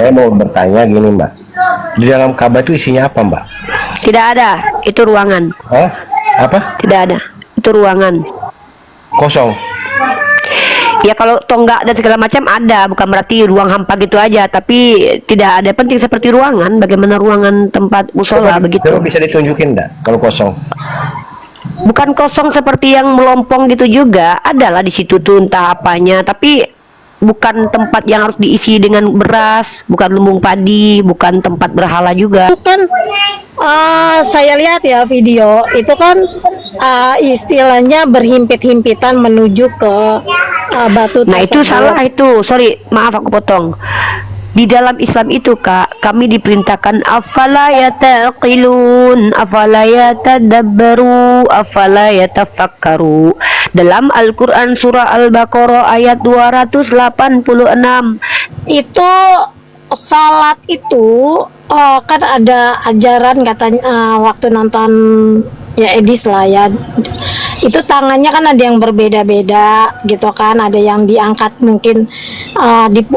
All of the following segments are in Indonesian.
Saya mau bertanya gini Mbak, di dalam Ka'bah itu isinya apa Mbak? Tidak ada, itu ruangan. Hah? Apa? Tidak ada, itu ruangan. Kosong? Ya kalau tonggak dan segala macam ada, bukan berarti ruang hampa gitu aja, tapi tidak ada penting seperti ruangan. Bagaimana ruangan tempat musola begitu? Coba bisa ditunjukin enggak kalau kosong? Bukan kosong seperti yang melompong gitu juga, adalah di situ tuh entah apanya, tapi bukan tempat yang harus diisi dengan beras, bukan lumbung padi, bukan tempat berhala juga. Itu kan saya lihat ya video itu kan istilahnya berhimpit-himpitan menuju ke batu Nah itu tersebut. salah itu, sorry, maaf aku potong. Di dalam Islam itu kak, kami diperintahkan afala yataqilun, afala yatadabbaru, afala yatafakkaru. Dalam Al-Quran surah Al-Baqarah ayat 286. Itu salat itu kan ada ajaran katanya waktu nonton ya Edis lah ya, itu tangannya kan ada yang berbeda-beda gitu kan, ada yang diangkat mungkin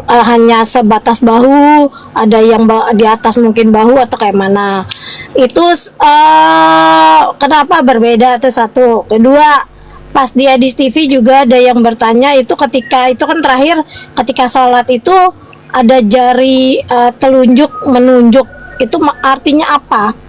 hanya sebatas bahu, ada yang di atas mungkin bahu atau kayak mana. Itu kenapa berbeda? Itu satu. Kedua, pas di Edis TV juga ada yang bertanya, itu ketika itu kan terakhir ketika sholat itu ada jari telunjuk menunjuk, itu artinya apa?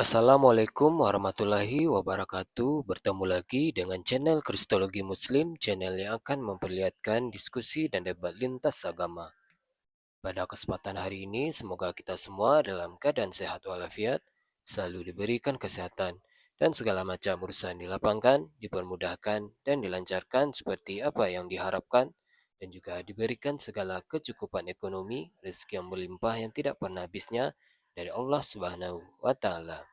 Assalamualaikum warahmatullahi wabarakatuh. Bertemu lagi dengan channel Kristologi Muslim, channel yang akan memperlihatkan diskusi dan debat lintas agama. Pada kesempatan hari ini, semoga kita semua dalam keadaan sehat walafiat, selalu diberikan kesehatan, dan segala macam urusan dilapangkan, dipermudahkan, dan dilancarkan seperti apa yang diharapkan, dan juga diberikan segala kecukupan ekonomi, rezeki yang melimpah yang tidak pernah habisnya dari Allah Subhanahu wa Ta'ala.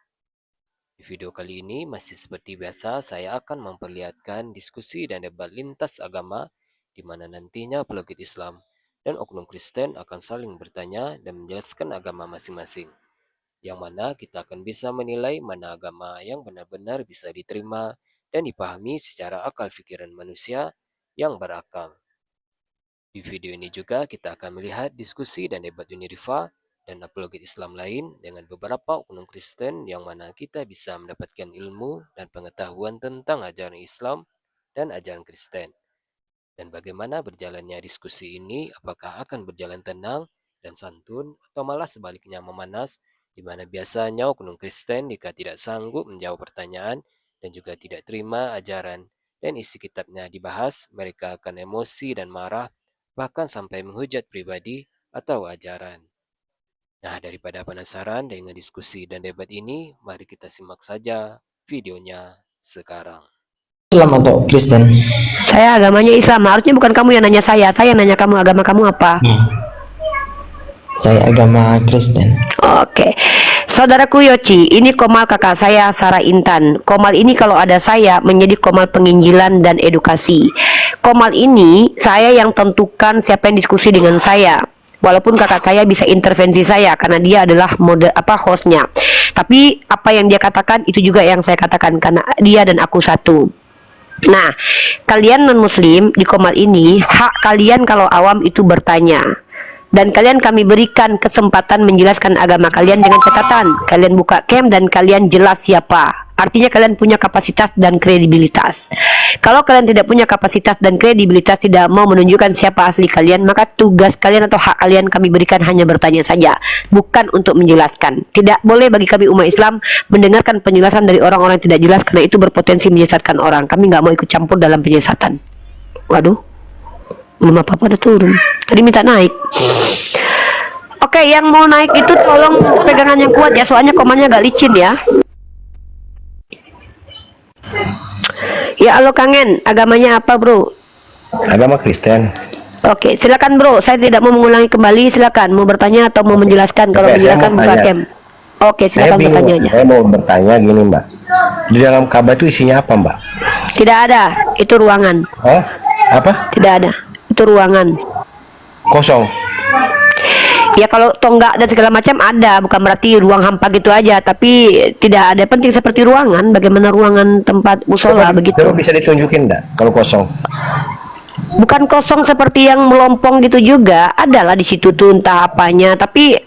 Di video kali ini masih seperti biasa, saya akan memperlihatkan diskusi dan debat lintas agama di mana nantinya pelukit Islam dan oknum Kristen akan saling bertanya dan menjelaskan agama masing-masing. Yang mana kita akan bisa menilai mana agama yang benar-benar bisa diterima dan dipahami secara akal pikiran manusia yang berakal. Di video ini juga kita akan melihat diskusi dan debat Unirifa dan apologet Islam lain dengan beberapa oknum Kristen yang mana kita bisa mendapatkan ilmu dan pengetahuan tentang ajaran Islam dan ajaran Kristen. Dan bagaimana berjalannya diskusi ini, apakah akan berjalan tenang dan santun atau malah sebaliknya memanas, di mana biasanya oknum Kristen jika tidak sanggup menjawab pertanyaan dan juga tidak terima ajaran dan isi kitabnya dibahas, mereka akan emosi dan marah, bahkan sampai menghujat pribadi atau ajaran. Nah, daripada penasaran dengan diskusi dan debat ini, mari kita simak saja videonya sekarang. Islam atau Kristen? Saya agamanya Islam, harusnya bukan kamu yang nanya saya nanya kamu agama kamu apa. Saya agama Kristen. Oke. Saudaraku Yoci, ini Komal kakak saya Sarah Intan. Komal ini kalau ada saya menjadi Komal penginjilan dan edukasi. Komal ini saya yang tentukan siapa yang diskusi dengan saya. Walaupun kakak saya bisa intervensi saya karena dia adalah hostnya. Tapi apa yang dia katakan itu juga yang saya katakan karena dia dan aku satu. Nah, kalian non muslim di Komal ini hak kalian kalau awam itu bertanya. Dan kalian kami berikan kesempatan menjelaskan agama kalian dengan catatan. Kalian buka cam dan kalian jelas siapa Artinya kalian punya kapasitas dan kredibilitas. Kalau kalian tidak punya kapasitas dan kredibilitas, tidak mau menunjukkan siapa asli kalian, maka tugas kalian atau hak kalian kami berikan hanya bertanya saja, bukan untuk menjelaskan. Tidak boleh bagi kami umat Islam mendengarkan penjelasan dari orang-orang yang tidak jelas, karena itu berpotensi menyesatkan orang. Kami nggak mau ikut campur dalam penyesatan. Waduh, belum apa-apa udah turun. Tadi minta naik. Oke, yang mau naik itu tolong pegangan yang kuat ya, soalnya komanya agak licin ya. Ya, halo Kangen, agamanya apa bro? Agama Kristen. Oke, silakan bro, saya tidak mau mengulangi kembali, silakan mau bertanya atau mau menjelaskan. Kalau Oke, saya menjelaskan mau buka tanya. cam. Oke, Saya silakan bingung. bertanya aja. Saya mau bertanya gini Mbak. Di dalam Ka'bah itu isinya apa Mbak? Tidak ada, itu ruangan. Hah? Apa? Tidak ada, itu ruangan. Kosong. Ya kalau tonggak dan segala macam ada, bukan berarti ruang hampa gitu aja, tapi tidak ada penting seperti ruangan. Bagaimana ruangan tempat musola begitu? Coba bisa ditunjukin enggak kalau kosong? Bukan kosong seperti yang melompong gitu juga, adalah di situ tuh entah apanya, tapi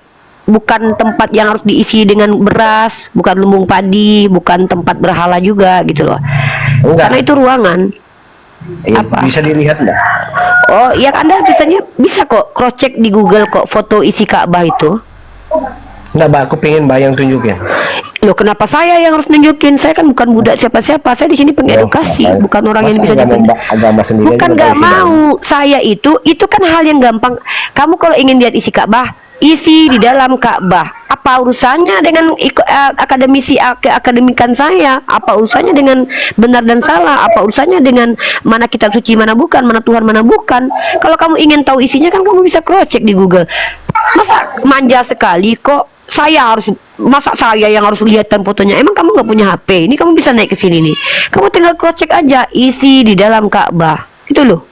bukan tempat yang harus diisi dengan beras, bukan lumbung padi, bukan tempat berhala juga gitu loh. Enggak. Karena itu ruangan. Iya, Apa? bisa dilihat enggak? Oh, yang Anda bisa kok cross check di Google kok foto isi Ka'bah itu. Enggak Mbak, aku pengen Mbak yang tunjukin. Loh, kenapa saya yang harus nunjukin? Saya kan bukan budak siapa-siapa. Saya di sini pengedukasi, Masa- bukan orang yang masa bisa nggak mau nyampein. Mbak agama sendiri Bukan aja nggak Mbak isi mau. Saya itu kan hal yang gampang. Kamu kalau ingin lihat isi Ka'bah, isi di dalam Ka'bah. Apa urusannya dengan akademikan saya? Apa urusannya dengan benar dan salah? Apa urusannya dengan mana kitab suci mana bukan, mana Tuhan mana bukan? Kalau kamu ingin tahu isinya kan kamu bisa cross check di Google. Masa manja sekali kok? Masa saya yang harus lihatkan fotonya? Emang kamu nggak punya HP? Ini kamu bisa naik ke sini nih. Kamu tinggal cross check aja isi di dalam Ka'bah. Itu loh.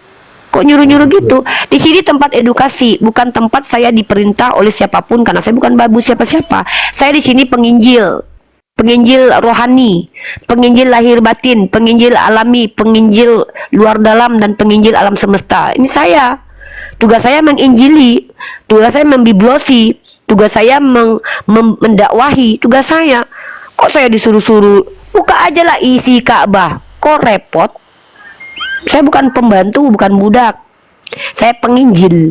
Kok nyuruh-nyuruh gitu? Di sini tempat edukasi, bukan tempat saya diperintah oleh siapapun, karena saya bukan babu siapa-siapa. Saya di sini penginjil. Penginjil rohani, penginjil lahir batin, penginjil alami, penginjil luar dalam, dan penginjil alam semesta. Ini saya. Tugas saya menginjili, tugas saya membiblosi, tugas saya mendakwahi, tugas saya. Kok saya disuruh-suruh? Buka aja lah isi Ka'bah. Kok repot? Saya bukan pembantu, bukan budak. Saya penginjil.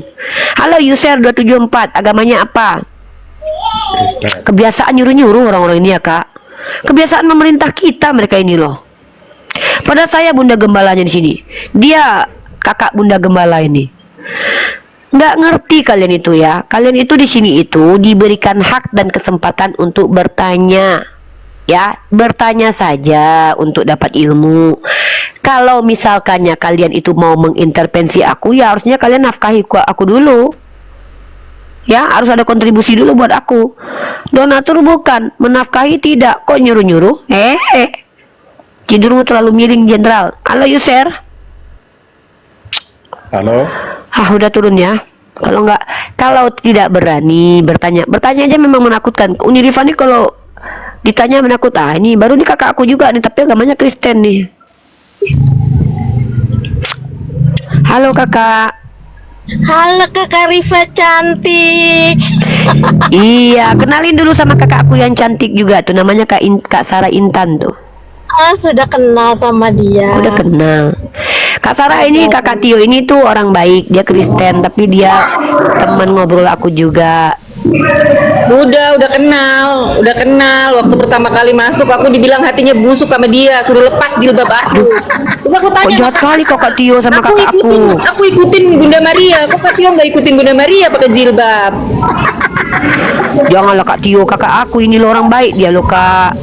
Halo user 274, agamanya apa? Kristen. Kebiasaan nyuruh-nyuruh orang-orang ini ya kak. Kebiasaan memerintah kita mereka ini loh. Pada saya bunda gembalanya di sini. Dia kakak bunda gembala ini. Nggak ngerti kalian itu ya. Kalian itu di sini itu diberikan hak dan kesempatan untuk bertanya. Ya, bertanya saja untuk dapat ilmu. Kalau misalkannya kalian itu mau mengintervensi aku, ya harusnya kalian nafkahi aku dulu. Ya, harus ada kontribusi dulu buat aku. Donatur bukan, menafkahi tidak. Kok nyuruh-nyuruh? Tidurmu terlalu miring, Jenderal. Halo, user. Halo. Udah turun ya. Kalau tidak berani bertanya aja memang menakutkan. Uni Rifani kalau ditanya menakut. Ini baru nih kakak aku juga nih, tapi agamanya Kristen nih. Halo kakak. Halo kakak Rifa cantik. Iya, kenalin dulu sama kakak aku yang cantik juga tuh, namanya Kak Sarah Intan tuh. Sudah kenal sama dia. Udah kenal. Kak Sarah ini kakak Tio ini tuh orang baik, dia Kristen tapi dia teman ngobrol aku juga. Udah kenal. Waktu pertama kali masuk aku dibilang hatinya busuk sama dia, suruh lepas jilbab aku. Terus aku Kok tanya, jahat kali kok Kak Tio sama kakak aku. aku ikutin Bunda Maria. Kok Kak Tio nggak ikutin Bunda Maria pakai jilbab? Janganlah Kak Tio, kakak aku ini lo orang baik dia lo Kak.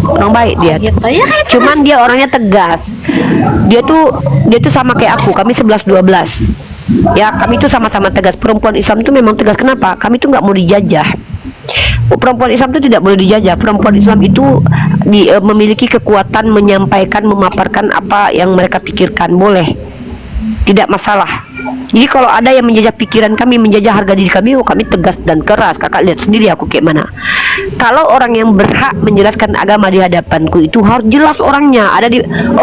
Orang baik dia. Gitu ya. Cuman dia orangnya tegas. Dia tuh sama kayak aku, kami 11-12. Ya, kami itu sama-sama tegas. Perempuan Islam itu memang tegas. Kenapa? Kami itu nggak mau dijajah. Perempuan Islam itu tidak boleh dijajah. Perempuan Islam itu memiliki kekuatan menyampaikan, memaparkan apa yang mereka pikirkan. Boleh, tidak masalah. Jadi kalau ada yang menjajah pikiran kami, menjajah harga diri kami, kami tegas dan keras. Kakak lihat sendiri aku kayak mana. Kalau orang yang berhak menjelaskan agama di hadapanku itu harus jelas orangnya. Ada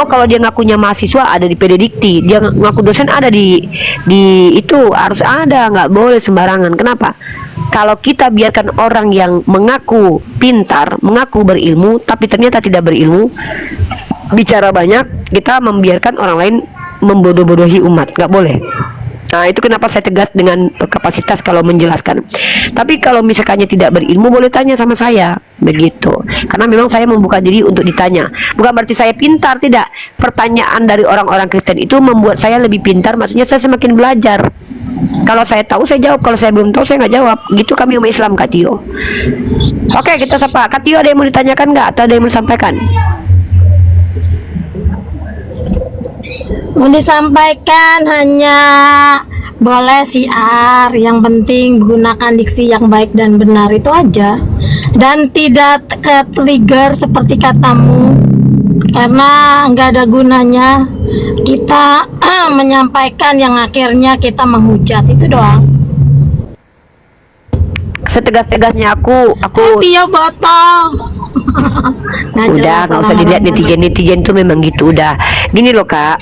kalau dia ngakunya mahasiswa ada di PD Dikti, dia ngaku dosen ada di itu harus ada, nggak boleh sembarangan. Kenapa? kalau kita biarkan orang yang mengaku pintar, mengaku berilmu, tapi ternyata tidak berilmu, bicara banyak, kita membiarkan orang lain membodoh-bodohi umat, nggak boleh. Nah, itu kenapa saya tegas dengan kapasitas kalau menjelaskan. Tapi kalau misalkannya tidak berilmu, boleh tanya sama saya, begitu. Karena memang saya membuka diri untuk ditanya. Bukan berarti saya pintar, tidak. Pertanyaan dari orang-orang Kristen itu membuat saya lebih pintar, maksudnya saya semakin belajar. Kalau saya tahu, saya jawab. Kalau saya belum tahu, saya nggak jawab. Gitu kami umat Islam, Kak Tio. Oke, kita sapa. Kak Tio, ada yang mau ditanyakan nggak? Atau ada yang mau disampaikan? Mau disampaikan hanya boleh siar, yang penting gunakan diksi yang baik dan benar, itu aja. Dan tidak ke trigger seperti katamu, karena nggak ada gunanya kita menyampaikan yang akhirnya kita menghujat, itu doang. Setegas-tegasnya aku Tio botol. udah nggak usah dilihat netizen itu memang gitu. Udah gini loh Kak,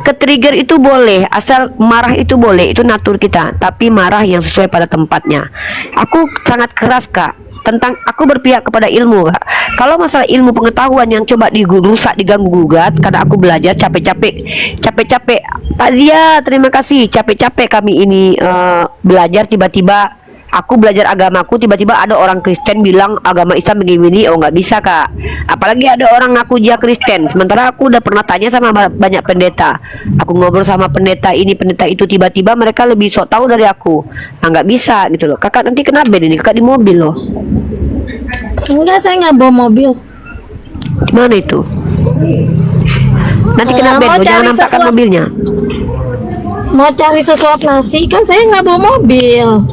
ke trigger itu boleh, asal marah itu boleh, itu natur kita, tapi marah yang sesuai pada tempatnya. Aku sangat keras Kak tentang, aku berpihak kepada ilmu Kak. Kalau masalah ilmu pengetahuan yang coba dirusak, diganggu gugat, karena aku belajar capek-capek Pak Zia, terima kasih, capek-capek kami ini belajar, tiba-tiba aku belajar agamaku, tiba-tiba ada orang Kristen bilang agama Islam begini, oh nggak bisa Kak. Apalagi ada orang ngaku dia Kristen, sementara aku udah pernah tanya sama banyak pendeta, aku ngobrol sama pendeta ini pendeta itu, tiba-tiba mereka lebih sok tahu dari aku. Nah nggak bisa gitu loh. Kakak nanti kena ban ini, kakak di mobil loh. Enggak, saya nggak bawa mobil. Di mana itu? Nanti kena ban, Mau jangan cari nampakkan sesuatu. mobilnya. Mau cari sesuap nasi, kan saya nggak bawa mobil.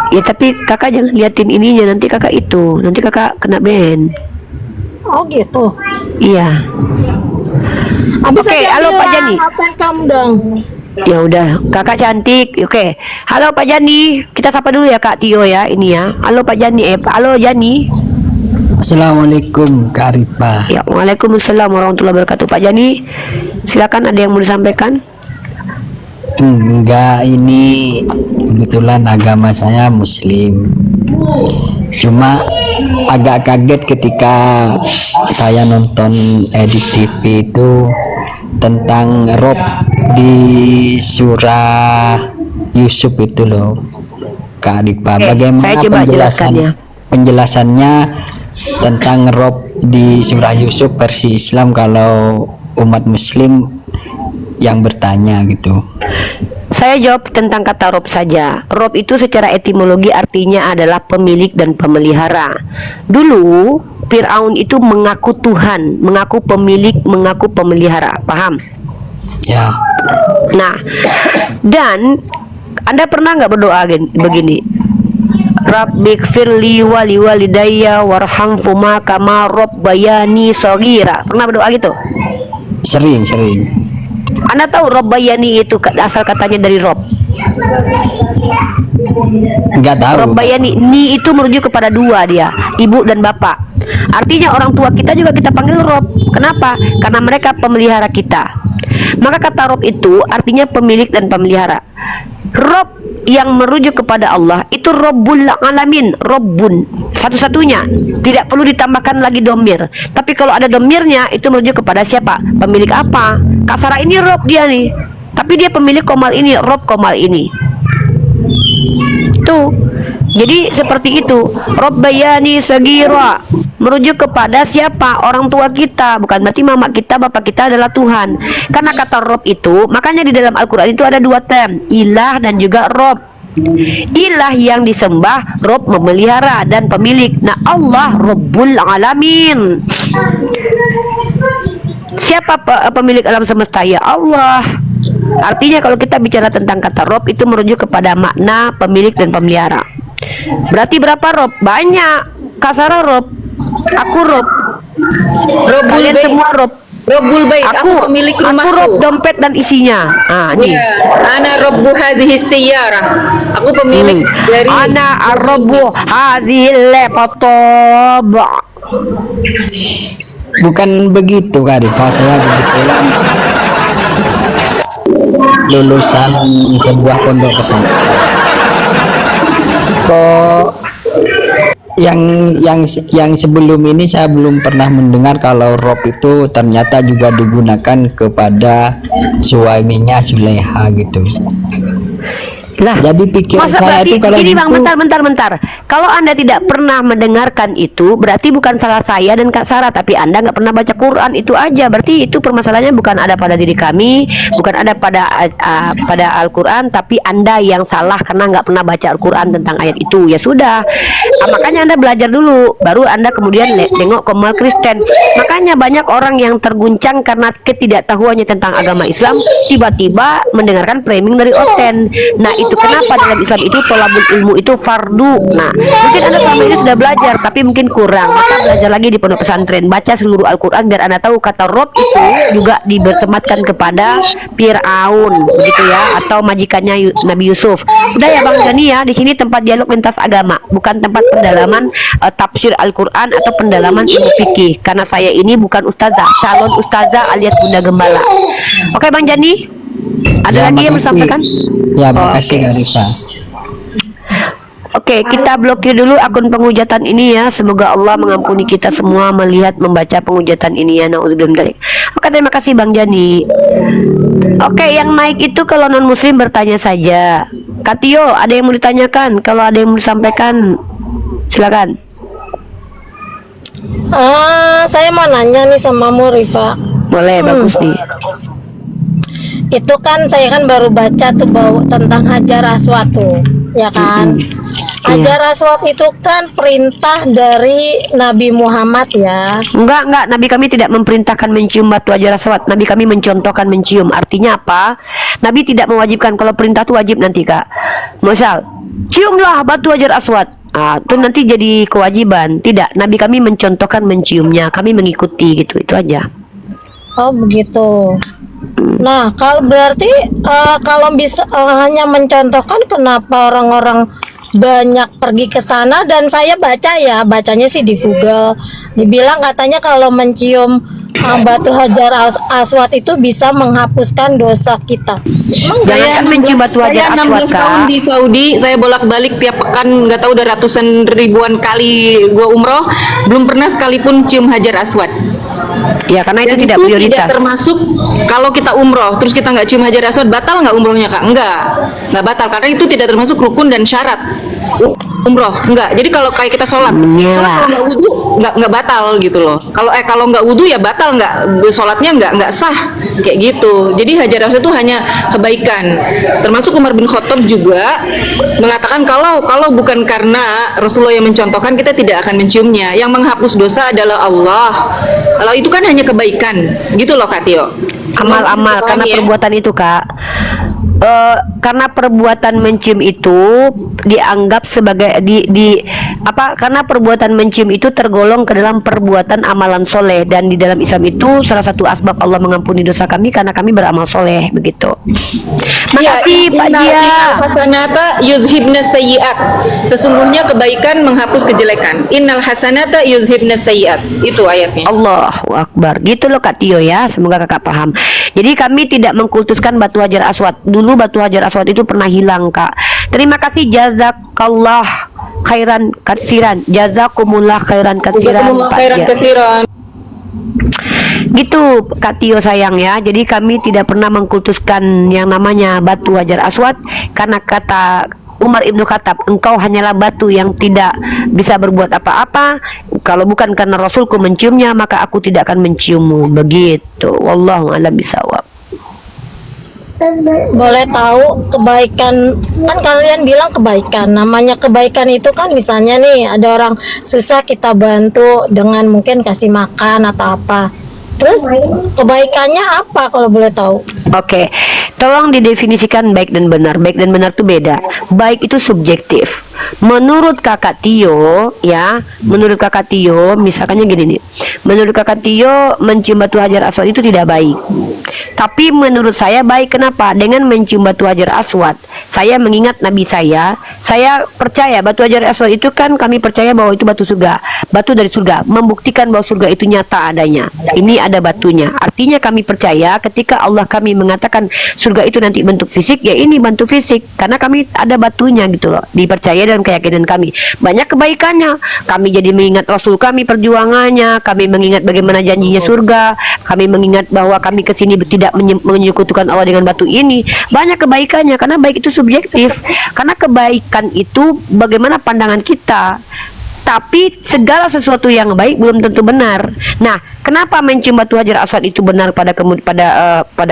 Ya tapi kakak jangan liatin ininya, nanti kakak kena ban. Oh gitu. Iya. Habis Oke, saya halo, Pak bilang, Jani. apa kamu dong? Ya udah, kakak cantik. Oke. Halo Pak Jani, kita sapa dulu ya Kak Tio ya, ini ya. Halo Pak Jani, halo Jani. Assalamualaikum Kak Arifah. Ya, waalaikumsalam warahmatullahi wabarakatuh. Pak Jani, silakan, ada yang mau disampaikan? Enggak, ini kebetulan agama saya Muslim. Cuma agak kaget ketika saya nonton Edis TV itu tentang rob di surah Yusuf itu loh, Kak Arifah. Oke, Bagaimana saya coba jelaskannya. penjelasannya tentang rob di surah Yusuf versi Islam kalau umat Muslim yang bertanya gitu. Saya jawab tentang kata rob saja. Rob itu secara etimologi artinya adalah pemilik dan pemelihara. Dulu Fir'aun itu mengaku Tuhan, mengaku pemilik, mengaku pemelihara. Paham? Ya. Nah, dan Anda pernah nggak berdoa begini? Rabbighfirli wali walidayya warhamhuma kama rabbayani shaghira. Pernah berdoa gitu? Sering. Anda tahu Rabbayani itu asal katanya dari Rob? Enggak tahu. Rabbayani, ni itu merujuk kepada dua dia, ibu dan bapak. Artinya orang tua kita juga kita panggil Rob. Kenapa? Karena mereka pemelihara kita. Maka kata Rob itu artinya pemilik dan pemelihara. Rob yang merujuk kepada Allah itu Rabbul Alamin, Rabbun, satu-satunya, tidak perlu ditambahkan lagi domir. Tapi kalau ada domirnya itu merujuk kepada siapa? Pemilik apa? Kak Sarah ini Rob dia nih, tapi dia pemilik komal ini, Rob komal ini. Tuh, jadi seperti itu. Rabbayani sagira merujuk kepada siapa? Orang tua kita, bukan berarti mama kita, bapak kita adalah Tuhan. Karena kata Rob itu, makanya di dalam Al-Quran itu ada dua term, ilah dan juga Rob. Ilah yang disembah, Rob memelihara dan pemilik. Nah, Allah Rabbul Alamin. Siapa pemilik alam semesta? Ya Allah. Artinya kalau kita bicara tentang kata Rob itu merujuk kepada makna pemilik dan pemelihara. Berarti berapa Rob? Banyak. Kak Sarah Rob, aku Rob, kalian semua Rob. Robbul bait, aku pemilik rumahku. Aku Rob dompet dan isinya. Ah, nih. Ya, ana rabbu hadhihi sayyarah. Aku pemilik dari Ana rabbu hadhil laptop. Bukan begitu Kak Arifah, saya kebetulan lulusan sebuah pondok pesantren. Kok yang sebelum ini saya belum pernah mendengar kalau rob itu ternyata juga digunakan kepada suaminya Zuleha gitu. Lah, Jadi pikiran masa saya berarti itu kalau gini Bang, gitu, bentar. Kalau Anda tidak pernah mendengarkan itu, berarti bukan salah saya dan Kak Sarah, tapi Anda nggak pernah baca Quran, itu aja. Berarti itu permasalahannya bukan ada pada diri kami, bukan ada pada Al-Quran, tapi Anda yang salah karena nggak pernah baca Al-Quran tentang ayat itu. Ya sudah. Makanya Anda belajar dulu, baru Anda kemudian nengok Komal Kristen. Makanya banyak orang yang terguncang karena ketidaktahuannya tentang agama Islam, tiba-tiba mendengarkan framing dari Oten. Nah, itu kenapa dalam Islam itu tolabul ilmu itu fardu. Nah, mungkin Anda selama ini sudah belajar tapi mungkin kurang, maka belajar lagi di pondok pesantren, baca seluruh Al-Quran biar Anda tahu kata rob itu juga dibersematkan kepada Fir'aun, begitu ya, atau majikannya Nabi Yusuf. Udah ya Bang Jani ya, di sini tempat dialog lintas agama, bukan tempat pendalaman tafsir Al-Quran atau pendalaman ilmu fikih, karena saya ini bukan ustazah, calon ustazah alias bunda gembala. Oke Bang Jani, ada lagi yang mau makasih. disampaikan? Ya, makasih Kak Rifa. Oke, kita blokir dulu akun penghujatan ini ya. Semoga Allah mengampuni kita semua melihat membaca penghujatan ini ya. Nauzubillah min dzalik. Oke, terima kasih Bang Jani. Oke, yang naik itu kalau non muslim bertanya saja. Katio, ada yang mau ditanyakan? Kalau ada yang mau disampaikan, silakan. Saya mau nanya nih sama Rifa. Boleh, bagus nih. Itu kan saya kan baru baca tuh bahwa tentang Hajar Aswad tuh, ya kan? Hajar Aswad itu kan perintah dari Nabi Muhammad ya. Enggak, Nabi kami tidak memerintahkan mencium batu Hajar Aswad. Nabi kami mencontohkan mencium. Artinya apa? Nabi tidak mewajibkan. Kalau perintah itu wajib nanti Kak. Misal, ciumlah batu Hajar Aswad. Itu nanti jadi kewajiban. Tidak, Nabi kami mencontohkan menciumnya. Kami mengikuti gitu, itu aja. Oh begitu. Nah kalau berarti kalau bisa hanya mencontohkan, kenapa orang-orang banyak pergi ke sana? Dan saya bacanya sih di Google, dibilang katanya kalau mencium batu Hajar Aswad itu bisa menghapuskan dosa kita. Emang Jangan mencium batu Hajar Saya Aswad 16 tahun Kak. di Saudi, saya bolak-balik tiap pekan, nggak tahu udah ratusan ribuan kali gua umroh, belum pernah sekalipun cium Hajar Aswad. Ya karena itu Dan tidak itu prioritas. tidak termasuk kalau kita umroh terus kita nggak cium Hajar Aswad, batal nggak umrohnya Kak? Nggak batal karena itu tidak termasuk rukun dan syarat umroh. Enggak. Jadi kalau kayak kita sholat kalau nggak wudhu nggak batal gitu loh. Kalau nggak wudhu ya batal, nggak sholatnya nggak sah kayak gitu. Jadi Hajar Aswad itu hanya kebaikan. Termasuk Umar bin Khattab juga mengatakan kalau bukan karena Rasulullah yang mencontohkan, kita tidak akan menciumnya. Yang menghapus dosa adalah Allah. Kalau itu kan hanya kebaikan gitu loh Kak Tio. Amal-amal karena perbuatan itu Kak. Karena perbuatan mencium itu dianggap sebagai karena perbuatan mencium itu tergolong ke dalam perbuatan amalan soleh, dan di dalam Islam itu salah satu asbab Allah mengampuni dosa kami karena kami beramal soleh, begitu. Makasih Pak Dia. Hasanata yudhibna sayyiat. Sesungguhnya kebaikan menghapus kejelekan. Innal hasanata yudhibna sayyiat. Itu ayatnya. Allahu Akbar. Gitu loh Kak Tio ya. Semoga Kakak paham. Jadi kami tidak mengkultuskan batu Hajar Aswad. Dulu batu Hajar Aswad itu pernah hilang Kak. Terima kasih, jazakallah khairan katsiran. Jazakumullah khairan katsiran Pak Dia. Gitu Kak Tio sayang ya. Jadi kami tidak pernah mengkultuskan yang namanya batu Hajar Aswad, karena kata Umar Ibnu Khattab, engkau hanyalah batu yang tidak bisa berbuat apa-apa. Kalau bukan karena Rasulku menciumnya, maka aku tidak akan menciummu. Begitu. Wallahu a'lam bishawab. Boleh tahu kebaikan, kan kalian bilang kebaikan, namanya kebaikan itu kan misalnya nih ada orang susah kita bantu dengan mungkin kasih makan atau apa, terus kebaikannya apa kalau boleh tahu? Oke, tolong didefinisikan baik dan benar. Baik dan benar itu beda. Baik itu subjektif. Menurut Kakak Tio, ya, menurut Kakak Tio, misalkannya gini nih. Menurut Kakak Tio, mencium batu Hajar Aswad itu tidak baik. Tapi menurut saya baik. Kenapa? Dengan mencium batu Hajar Aswad, saya mengingat Nabi saya percaya batu Hajar Aswad itu kan kami percaya bahwa itu batu surga, batu dari surga, membuktikan bahwa surga itu nyata adanya. Ini ada batunya. Artinya kami percaya ketika Allah kami mengatakan surga itu nanti bentuk fisik, ya ini bentuk fisik karena kami ada batunya gitu loh. Dipercaya dalam keyakinan kami. Banyak kebaikannya. Kami jadi mengingat Rasul kami, perjuangannya. Kami mengingat bagaimana janjinya surga. Kami mengingat bahwa kami kesini tidak menyekutukan Allah dengan batu ini. Banyak kebaikannya, karena baik itu subjektif. Karena kebaikan itu bagaimana pandangan kita. Tapi segala sesuatu yang baik belum tentu benar. Nah, kenapa mencium batu Hajar Aswad itu benar pada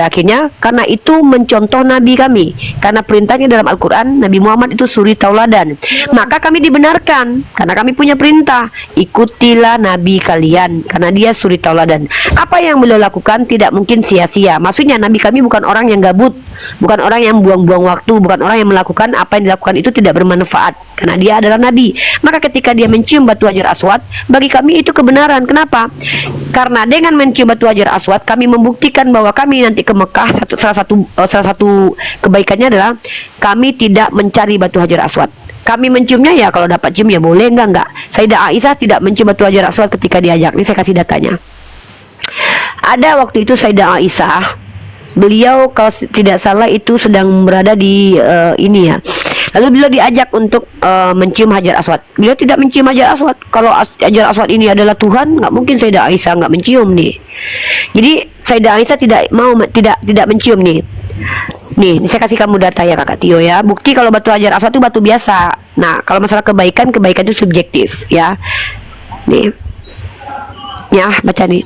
akhirnya? Karena itu mencontoh Nabi kami. Karena perintahnya dalam Al-Quran, Nabi Muhammad itu suri tauladan. Maka kami dibenarkan, karena kami punya perintah, ikutilah Nabi kalian, karena dia suri tauladan. Apa yang beliau lakukan tidak mungkin sia-sia. Maksudnya Nabi kami bukan orang yang gabut, bukan orang yang buang-buang waktu, bukan orang yang melakukan apa yang dilakukan itu tidak bermanfaat, karena dia adalah Nabi. Maka ketika dia mencium batu Hajar Aswad, bagi kami itu kebenaran. Kenapa? Karena dengan mencium batu Hajar Aswad, kami membuktikan bahwa kami nanti ke Mekah, salah satu kebaikannya adalah kami tidak mencari batu Hajar Aswad. Kami menciumnya ya kalau dapat cium ya boleh, enggak. Sayyidah Aisyah tidak mencium batu Hajar Aswad ketika diajak. Ini saya kasih datanya. Ada waktu itu Sayyidah Aisyah, beliau kalau tidak salah itu sedang berada di ini ya. Lalu beliau diajak untuk mencium Hajar Aswad. Beliau tidak mencium Hajar Aswad. Kalau Hajar Aswad ini adalah Tuhan, nggak mungkin Sayyidah Aisyah nggak mencium nih. Jadi Sayyidah Aisyah tidak mencium nih. Nih, saya kasih kamu data ya Kakak Tio ya. Bukti kalau batu Hajar Aswad itu batu biasa. Nah, kalau masalah kebaikan itu subjektif ya. Nih. Ya, baca nih.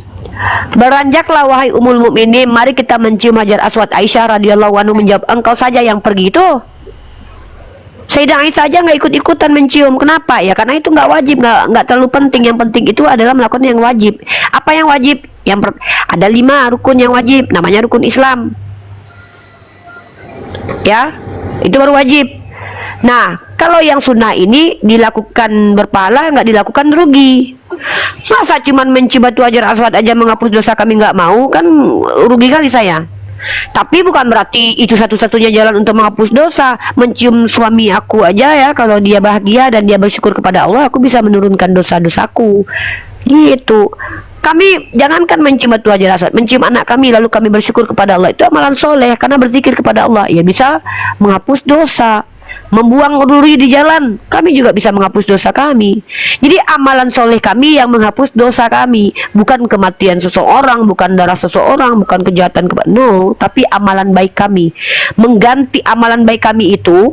Beranjaklah wahai Ummul Mukminin, mari kita mencium Hajar Aswad. Aisyah radhiyallahu anhu menjawab, engkau saja yang pergi itu. Sayyidah Aisyah saja nggak ikut-ikutan mencium. Kenapa? Ya karena itu nggak wajib, nggak terlalu penting. Yang penting itu adalah melakukan yang wajib. Apa yang wajib? Ada 5 rukun yang wajib, namanya rukun Islam. Ya, itu baru wajib. Nah, kalau yang sunnah ini dilakukan berpahala, nggak dilakukan rugi. Masa cuman mencium batu Hajar Aswad aja menghapus dosa kami nggak mau, kan rugi kali saya. Tapi bukan berarti itu satu-satunya jalan untuk menghapus dosa. Mencium suami aku aja ya, kalau dia bahagia dan dia bersyukur kepada Allah, aku bisa menurunkan dosa-dosaku. Gitu. Kami jangankan mencium batu Hajar Aswad, mencium anak kami lalu kami bersyukur kepada Allah, itu amalan soleh. Karena berzikir kepada Allah ya bisa menghapus dosa. Membuang duri di jalan, kami juga bisa menghapus dosa kami. Jadi amalan soleh kami yang menghapus dosa kami, bukan kematian seseorang, bukan darah seseorang, bukan kejahatan no, tapi amalan baik kami. Mengganti amalan baik kami itu,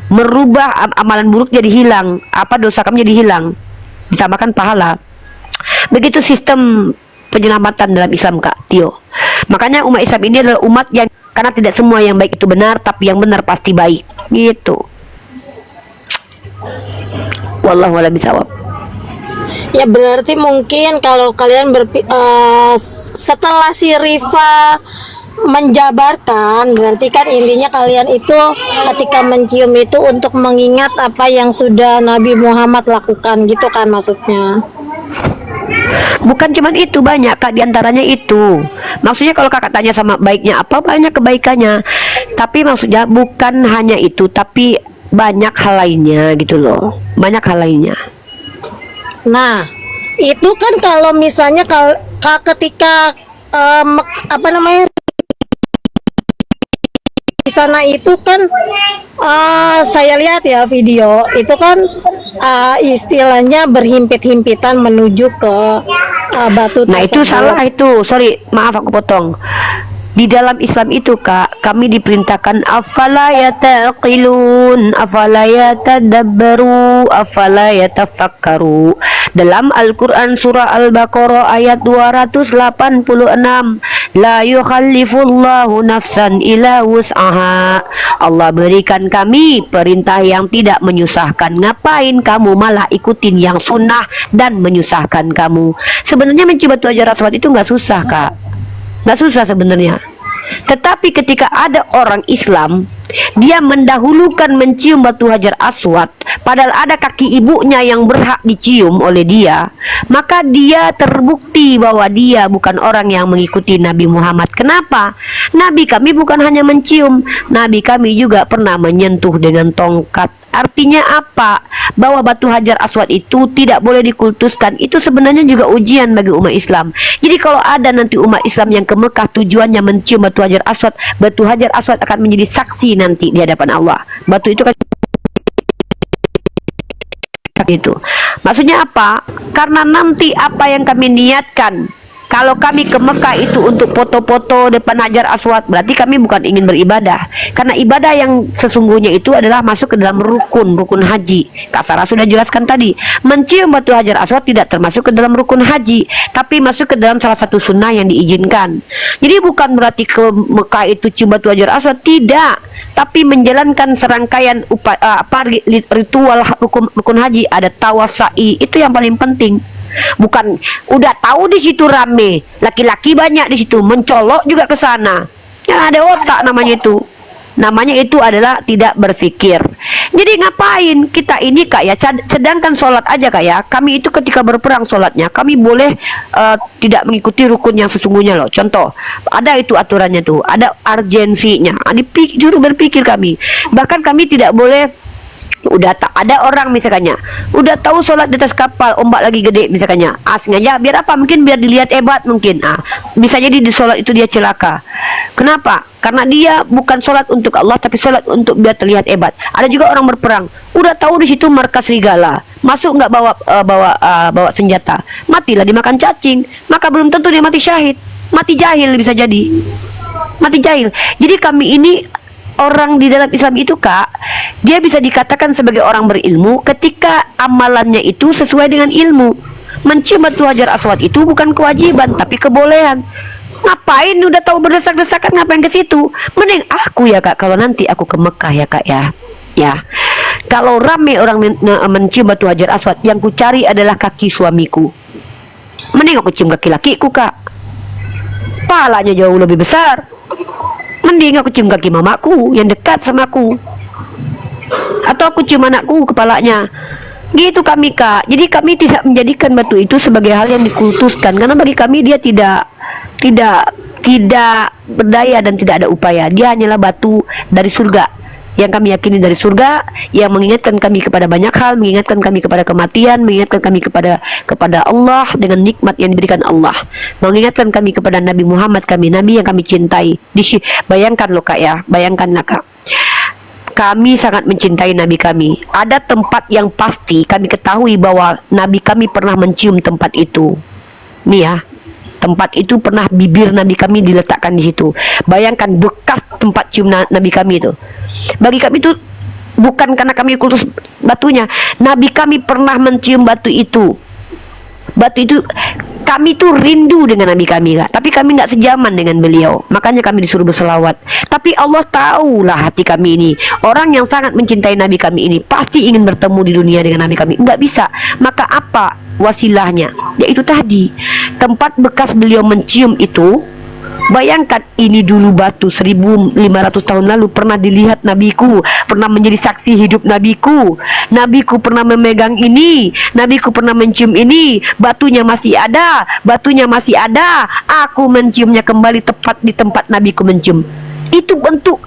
merubah amalan buruk jadi hilang. Apa dosa kami jadi hilang, ditambahkan pahala. Begitu sistem penyelamatan dalam Islam Kak Tio. Makanya umat Islam ini adalah umat yang, karena tidak semua yang baik itu benar, tapi yang benar pasti baik. Gitu. Wallahu a'lam bishawab. Ya berarti mungkin kalau kalian setelah si Rifa menjabarkan, berarti kan intinya kalian itu ketika mencium itu untuk mengingat apa yang sudah Nabi Muhammad lakukan, gitu kan maksudnya? Bukan cuman itu, banyak Kak, diantaranya itu. Maksudnya kalau Kakak tanya sama baiknya apa, banyak kebaikannya. Tapi maksudnya bukan hanya itu, tapi banyak hal lainnya gitu loh. Banyak hal lainnya. Nah, itu kan kalau misalnya ketika apa namanya di sana itu kan saya lihat ya video itu kan istilahnya berhimpit-himpitan menuju ke batu. Nah itu salah itu, sorry, maaf aku potong. Di dalam Islam itu Kak, kami diperintahkan afala yataqilun, afala yatadabbaru, afala yatafakkaru. Dalam Al-Quran surah Al-Baqarah ayat 286, la yukhallifullahu nafsan ila wus'aha. Allah berikan kami perintah yang tidak menyusahkan. Ngapain kamu malah ikutin yang sunnah dan menyusahkan kamu? Sebenarnya mencium batu Hajar Aswad itu nggak susah Kak, nggak susah sebenarnya. Tetapi ketika ada orang Islam, dia mendahulukan mencium batu Hajar Aswad, padahal ada kaki ibunya yang berhak dicium oleh dia, maka dia terbukti bahwa dia bukan orang yang mengikuti Nabi Muhammad. Kenapa? Nabi kami bukan hanya mencium, Nabi kami juga pernah menyentuh dengan tongkat. Artinya apa? Bahwa batu Hajar Aswad itu tidak boleh dikultuskan. Itu sebenarnya juga ujian bagi umat Islam. Jadi kalau ada nanti umat Islam yang ke Mekah tujuannya mencium batu Hajar Aswad akan menjadi saksi nanti di hadapan Allah. Batu itu kan Gitu. Maksudnya apa? Karena nanti apa yang kami niatkan, kalau kami ke Mekah itu untuk foto-foto depan Hajar Aswad, berarti kami bukan ingin beribadah. Karena ibadah yang sesungguhnya itu adalah masuk ke dalam rukun haji. Kak Sarah sudah jelaskan tadi, mencium batu Hajar Aswad tidak termasuk ke dalam rukun haji, tapi masuk ke dalam salah satu sunnah yang diizinkan. Jadi bukan berarti ke Mekah itu cium batu Hajar Aswad, tidak. Tapi menjalankan serangkaian ritual rukun haji, ada tawaf, sa'i, itu yang paling penting. Bukan udah tahu di situ rame, laki-laki banyak di situ, mencolok juga ke sana. Ya ada otak namanya itu. Namanya itu adalah tidak berpikir. Jadi ngapain kita ini Kak ya? Sedangkan sholat aja Kak ya, kami itu ketika berperang sholatnya, kami boleh tidak mengikuti rukun yang sesungguhnya loh. Contoh, ada itu aturannya tuh, ada urgensinya. Juru berpikir kami. Bahkan kami tidak boleh. Udah tak ada orang misalnya udah tahu sholat di atas kapal, ombak lagi gede misalnya, sengaja biar apa, mungkin biar dilihat hebat, mungkin bisa jadi di sholat itu dia celaka. Kenapa? Karena dia bukan sholat untuk Allah, tapi sholat untuk biar terlihat hebat. Ada juga orang berperang, udah tahu di situ markas serigala, masuk nggak bawa senjata, matilah dimakan cacing, maka belum tentu dia mati syahid, mati jahil, bisa jadi mati jahil. Jadi kami ini orang di dalam Islam itu Kak, dia bisa dikatakan sebagai orang berilmu ketika amalannya itu sesuai dengan ilmu. Mencium batu Hajar Aswad itu bukan kewajiban, tapi kebolehan. Ngapain udah tahu berdesak-desakan, ngapain ke situ? Mending aku ya Kak, kalau nanti aku ke Mekah ya Kak ya. Ya, kalau rame orang mencium batu Hajar Aswad, yang ku cari adalah kaki suamiku. Mending aku cium kaki lakiku Kak, pahalanya jauh lebih besar. Mending aku cium kaki mamaku yang dekat sama aku, atau aku cium anakku kepalanya. Gitu kami Kak. Jadi kami tidak menjadikan batu itu sebagai hal yang dikultuskan, karena bagi kami dia tidak berdaya dan tidak ada upaya. Dia hanyalah batu dari surga, yang kami yakini dari surga, yang mengingatkan kami kepada banyak hal, mengingatkan kami kepada kematian, mengingatkan kami kepada Allah dengan nikmat yang diberikan Allah, mengingatkan kami kepada Nabi Muhammad, Nabi yang kami cintai. Bayangkan loh Kak ya, bayangkanlah Kak, kami sangat mencintai Nabi kami. Ada tempat yang pasti kami ketahui bahwa Nabi kami pernah mencium tempat itu. Nih ya, tempat itu pernah bibir Nabi kami diletakkan di situ. Bayangkan bekas tempat cium Nabi kami itu. Bagi kami itu bukan karena kami kultus batunya. Nabi kami pernah mencium batu itu. Batu itu kami tuh rindu dengan Nabi kami Kak. Tapi kami nggak sejaman dengan beliau. Makanya kami disuruh berselawat. Tapi Allah tahulah hati kami ini. Orang yang sangat mencintai Nabi kami ini pasti ingin bertemu di dunia dengan Nabi kami. Nggak bisa. Maka apa wasilahnya? Yaitu tadi tempat bekas beliau mencium itu. Bayangkan ini dulu batu 1500 tahun lalu pernah dilihat Nabiku, pernah menjadi saksi hidup Nabiku. Nabiku pernah memegang ini, Nabiku pernah mencium ini, batunya masih ada, batunya masih ada. Aku menciumnya kembali tepat di tempat Nabiku mencium. Itu bentuk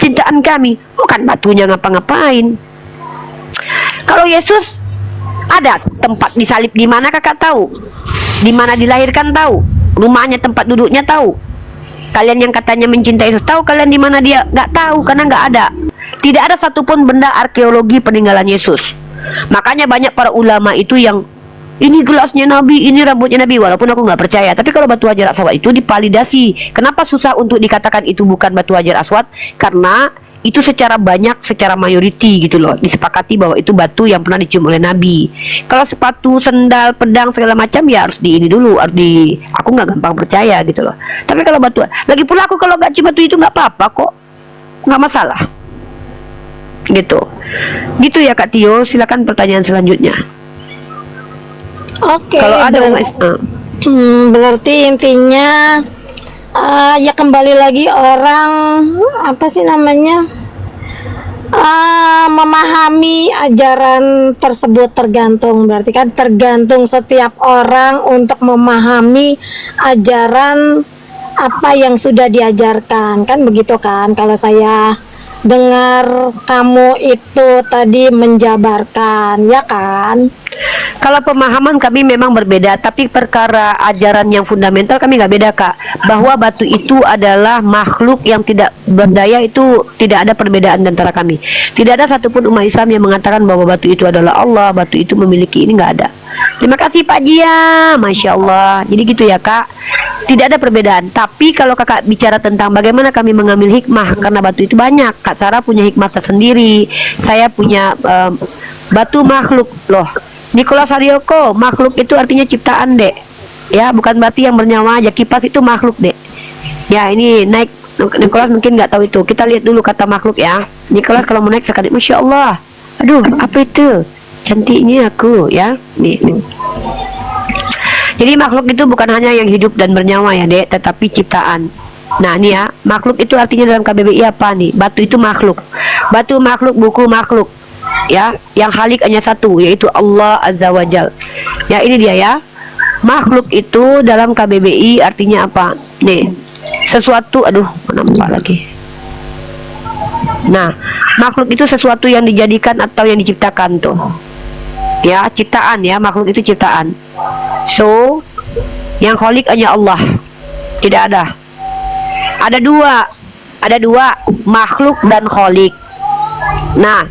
cintaan kami, bukan batunya ngapa-ngapain. Kalau Yesus ada tempat disalib di mana Kakak tahu? Di mana dilahirkan tahu? Rumahnya, tempat duduknya tahu? Kalian yang katanya mencintai Yesus, tahu kalian di mana dia? Nggak tahu, karena nggak ada. Tidak ada satupun benda arkeologi peninggalan Yesus. Makanya banyak para ulama itu yang ini gelasnya Nabi, ini rambutnya Nabi. Walaupun aku nggak percaya, tapi kalau batu Hajar Aswad itu dipalidasi. Kenapa susah untuk dikatakan itu bukan batu Hajar Aswad? Karena itu secara banyak, secara mayoriti gitu loh, disepakati bahwa itu batu yang pernah dicium oleh Nabi. Kalau sepatu, sendal, pedang segala macam ya harus di ini dulu, aku nggak gampang percaya gitu loh. Tapi kalau batu, lagi pula aku kalau nggak cium batu itu nggak apa-apa kok, nggak masalah. Gitu ya Kak Tio. Silakan pertanyaan selanjutnya. Oke, Kalau ada berarti intinya ya kembali lagi orang apa sih namanya memahami ajaran tersebut, tergantung, berarti kan tergantung setiap orang untuk memahami ajaran apa yang sudah diajarkan, kan begitu kan. Kalau saya dengar kamu itu tadi menjabarkan, ya kan? Kalau pemahaman kami memang berbeda, tapi perkara ajaran yang fundamental kami nggak beda Kak. Bahwa batu itu adalah makhluk yang tidak berdaya, itu tidak ada perbedaan antara kami. Tidak ada satupun umat Islam yang mengatakan bahwa batu itu adalah Allah, batu itu memiliki ini, nggak ada. Terima kasih Pak Jia, Masya Allah. Jadi gitu ya Kak, tidak ada perbedaan. Tapi kalau kakak bicara tentang bagaimana kami mengambil hikmah, karena batu itu banyak. Kak Sarah punya hikmah tersendiri, saya punya batu makhluk loh. Nicholas Haryoko, makhluk itu artinya ciptaan dek, ya bukan batu yang bernyawa aja. Kipas itu makhluk dek. Ya ini naik, Nicholas mungkin nggak tahu itu. Kita lihat dulu kata makhluk ya. Nicholas kalau mau naik sekali, Masya Allah. Aduh, apa itu? Cantiknya aku ya. Nih. Jadi makhluk itu bukan hanya yang hidup dan bernyawa ya dek, tetapi ciptaan. Nah ini ya, makhluk itu artinya dalam KBBI apa nih? Batu itu makhluk. Batu makhluk, buku makhluk. Ya, yang Khalik hanya satu, yaitu Allah Azza wa Jal. Ya ini dia ya. Makhluk itu dalam KBBI artinya apa? Nih, sesuatu, aduh, nampak lagi. Nah, makhluk itu sesuatu yang dijadikan atau yang diciptakan tuh. Ya, ciptaan ya, makhluk itu ciptaan. So, yang Khalik hanya Allah. Tidak ada. Ada dua makhluk dan Khalik. Nah,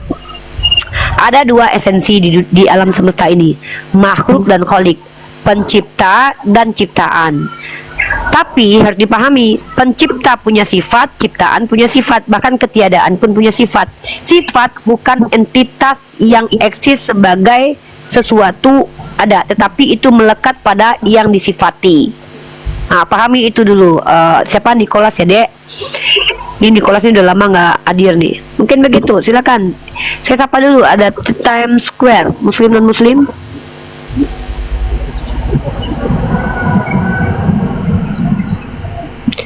ada dua esensi di alam semesta ini, makhluk dan Khalik, pencipta dan ciptaan. Tapi harus dipahami, pencipta punya sifat, ciptaan punya sifat, bahkan ketiadaan pun punya sifat. Sifat bukan entitas yang eksis sebagai sesuatu ada, tetapi itu melekat pada yang disifati. Nah, pahami itu dulu. Siapa Nicholas ya dek? Ini Nicholas ini udah lama nggak hadir nih. Mungkin begitu. Silakan. Saya sapa dulu. Ada Times Square, Muslim non Muslim.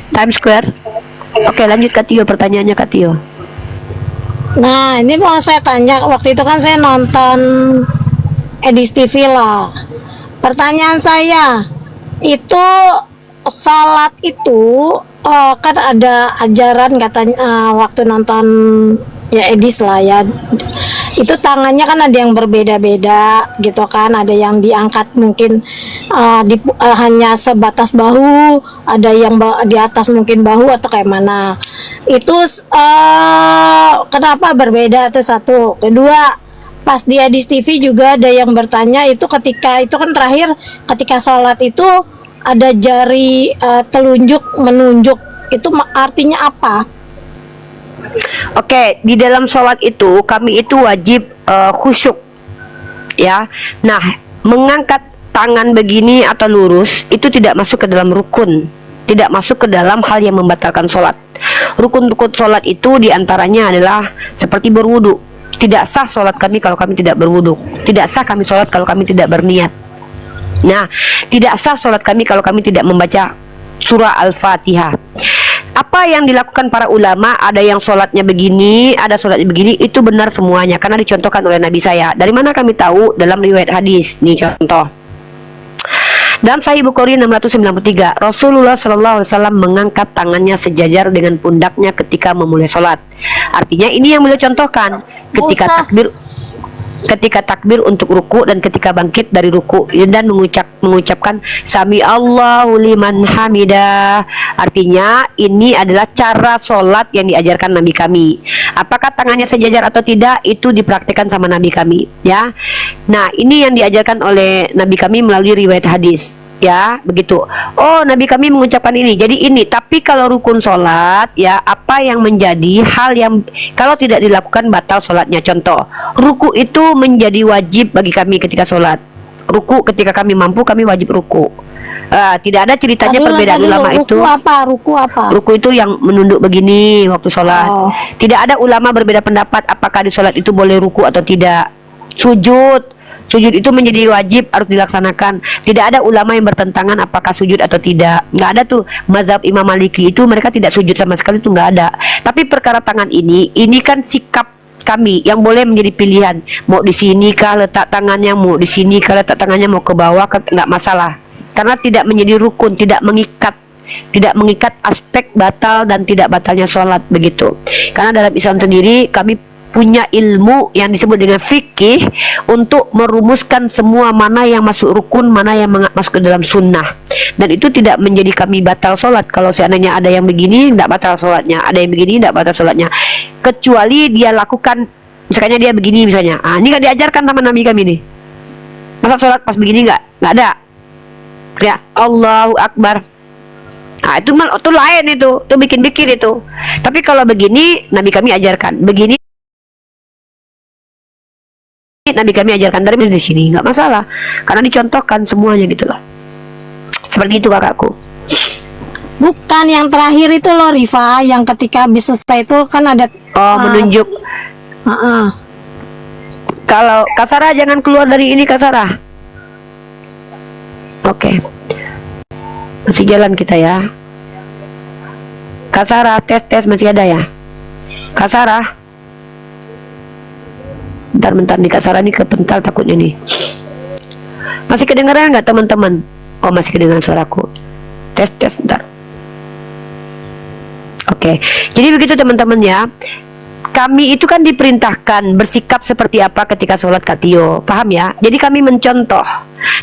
Times Square. Oke, lanjut Kak Tio, pertanyaannya Kak Tio. Nah, ini mau saya tanya, waktu itu kan saya nonton Edis TV lah. Pertanyaan saya, itu salat itu kan ada ajaran katanya, waktu nonton ya Edis lah ya, itu tangannya kan ada yang berbeda-beda gitu kan, ada yang diangkat mungkin hanya sebatas bahu, ada yang di atas mungkin bahu atau kayak mana. Itu kenapa berbeda? Itu satu. Kedua, pas di Edis TV juga ada yang bertanya, itu ketika itu kan terakhir ketika sholat itu ada jari telunjuk menunjuk, itu artinya apa? Oke, di dalam sholat itu kami itu wajib khusyuk ya. Nah, mengangkat tangan begini atau lurus itu tidak masuk ke dalam rukun, tidak masuk ke dalam hal yang membatalkan sholat. Rukun-rukun sholat itu diantaranya adalah seperti berwudu. Tidak sah sholat kami kalau kami tidak berwudu. Tidak sah kami sholat kalau kami tidak berniat. Nah, tidak sah sholat kami kalau kami tidak membaca surah Al-Fatihah. Apa yang dilakukan para ulama, ada yang sholatnya begini, ada sholatnya begini, itu benar semuanya karena dicontohkan oleh Nabi saya. Dari mana kami tahu? Dalam riwayat hadis. Nih contoh. Dalam Sahih Bukhari 693, Rasulullah SAW mengangkat tangannya sejajar dengan pundaknya ketika memulai sholat. Artinya ini yang beliau contohkan ketika takbir untuk ruku dan ketika bangkit dari ruku, dan mengucapkan Sami Allahu liman hamidah. Artinya ini adalah cara sholat yang diajarkan Nabi kami. Apakah tangannya sejajar atau tidak, itu dipraktikkan sama Nabi kami ya. Nah, ini yang diajarkan oleh Nabi kami melalui riwayat hadis ya, begitu. Oh, Nabi kami mengucapkan ini, jadi ini. Tapi kalau rukun sholat ya, apa yang menjadi hal yang kalau tidak dilakukan batal sholatnya. Contoh, ruku itu menjadi wajib bagi kami ketika sholat. Ruku ketika kami mampu, kami wajib ruku. Tidak ada ceritanya perbedaan ulama itu. Ruku apa? Ruku itu yang menunduk begini waktu sholat. Tidak ada ulama berbeda pendapat apakah di sholat itu boleh ruku atau tidak. Sujud itu menjadi wajib, harus dilaksanakan. Tidak ada ulama yang bertentangan apakah sujud atau tidak. Nggak ada tuh. Mazhab Imam Maliki itu mereka tidak sujud sama sekali, itu nggak ada. Tapi perkara tangan ini kan sikap kami yang boleh menjadi pilihan. Mau di sini kah letak tangannya, mau di sini kah letak tangannya, mau ke bawah kah, nggak masalah. Karena tidak menjadi rukun, tidak mengikat aspek batal dan tidak batalnya sholat, begitu. Karena dalam Islam sendiri kami punya ilmu yang disebut dengan fikih untuk merumuskan semua mana yang masuk rukun, mana yang masuk ke dalam sunnah. Dan itu tidak menjadi kami batal sholat. Kalau seandainya ada yang begini, tidak batal sholatnya. Ada yang begini, tidak batal sholatnya. Kecuali dia lakukan, misalnya dia begini misalnya. Ini nggak diajarkan sama Nabi kami nih. Masa sholat pas begini nggak ada. Ya, Allahu Akbar. Itu lain itu bikin-bikin itu. Tapi kalau begini, Nabi kami ajarkan. Begini, Nabi kami ajarkan dari sini, nggak masalah. Karena dicontohkan semuanya gitu loh. Seperti itu kakakku. Bukan yang terakhir itu loh Rifa, yang ketika habis selesai itu kan ada menunjuk. Kalau Kak Sarah jangan keluar dari ini Kak Sarah. Oke. Masih jalan kita ya. Kak Sarah, tes masih ada ya? Kak Sarah. Bentar nih Kak Sarah nih kepental takutnya nih. Masih kedengaran nggak teman-teman? Oh masih kedengaran suaraku. Tes bentar. Oke. Jadi begitu teman-teman ya. Kami itu kan diperintahkan bersikap seperti apa ketika sholat Kak Tio. Paham ya? Jadi kami mencontoh.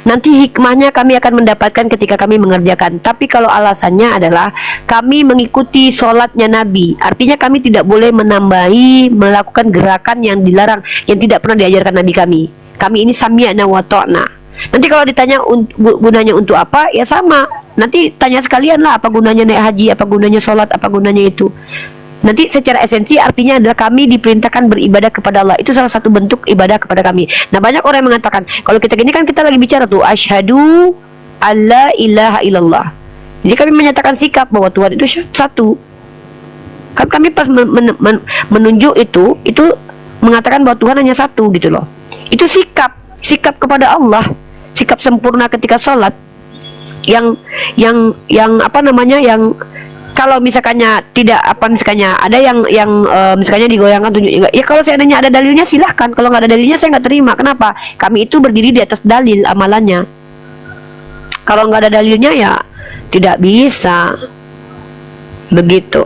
Nanti hikmahnya kami akan mendapatkan ketika kami mengerjakan. Tapi kalau alasannya adalah kami mengikuti sholatnya Nabi. Artinya kami tidak boleh menambahi, melakukan gerakan yang dilarang, yang tidak pernah diajarkan Nabi kami. Kami ini sami'na wa ta'na. Nanti kalau ditanya gunanya untuk apa, ya sama. Nanti tanya sekalian lah apa gunanya naik haji, apa gunanya sholat, apa gunanya itu. Nanti secara esensi artinya adalah kami diperintahkan beribadah kepada Allah. Itu salah satu bentuk ibadah kepada kami. Nah banyak orang yang mengatakan, kalau kita gini kan kita lagi bicara tuh asyhadu alla ilaha illallah. Jadi kami menyatakan sikap bahwa Tuhan itu satu. Kan kami pas menunjuk itu mengatakan bahwa Tuhan hanya satu gitu loh. Itu sikap kepada Allah, sikap sempurna ketika sholat. Yang apa namanya, yang kalau misalkannya tidak misalkannya ada yang misalkannya digoyangkan tunjuk enggak, ya kalau seandainya ada dalilnya silahkan. Kalau nggak ada dalilnya saya nggak terima. Kenapa? Kami itu berdiri di atas dalil amalannya. Kalau nggak ada dalilnya ya tidak bisa. Begitu.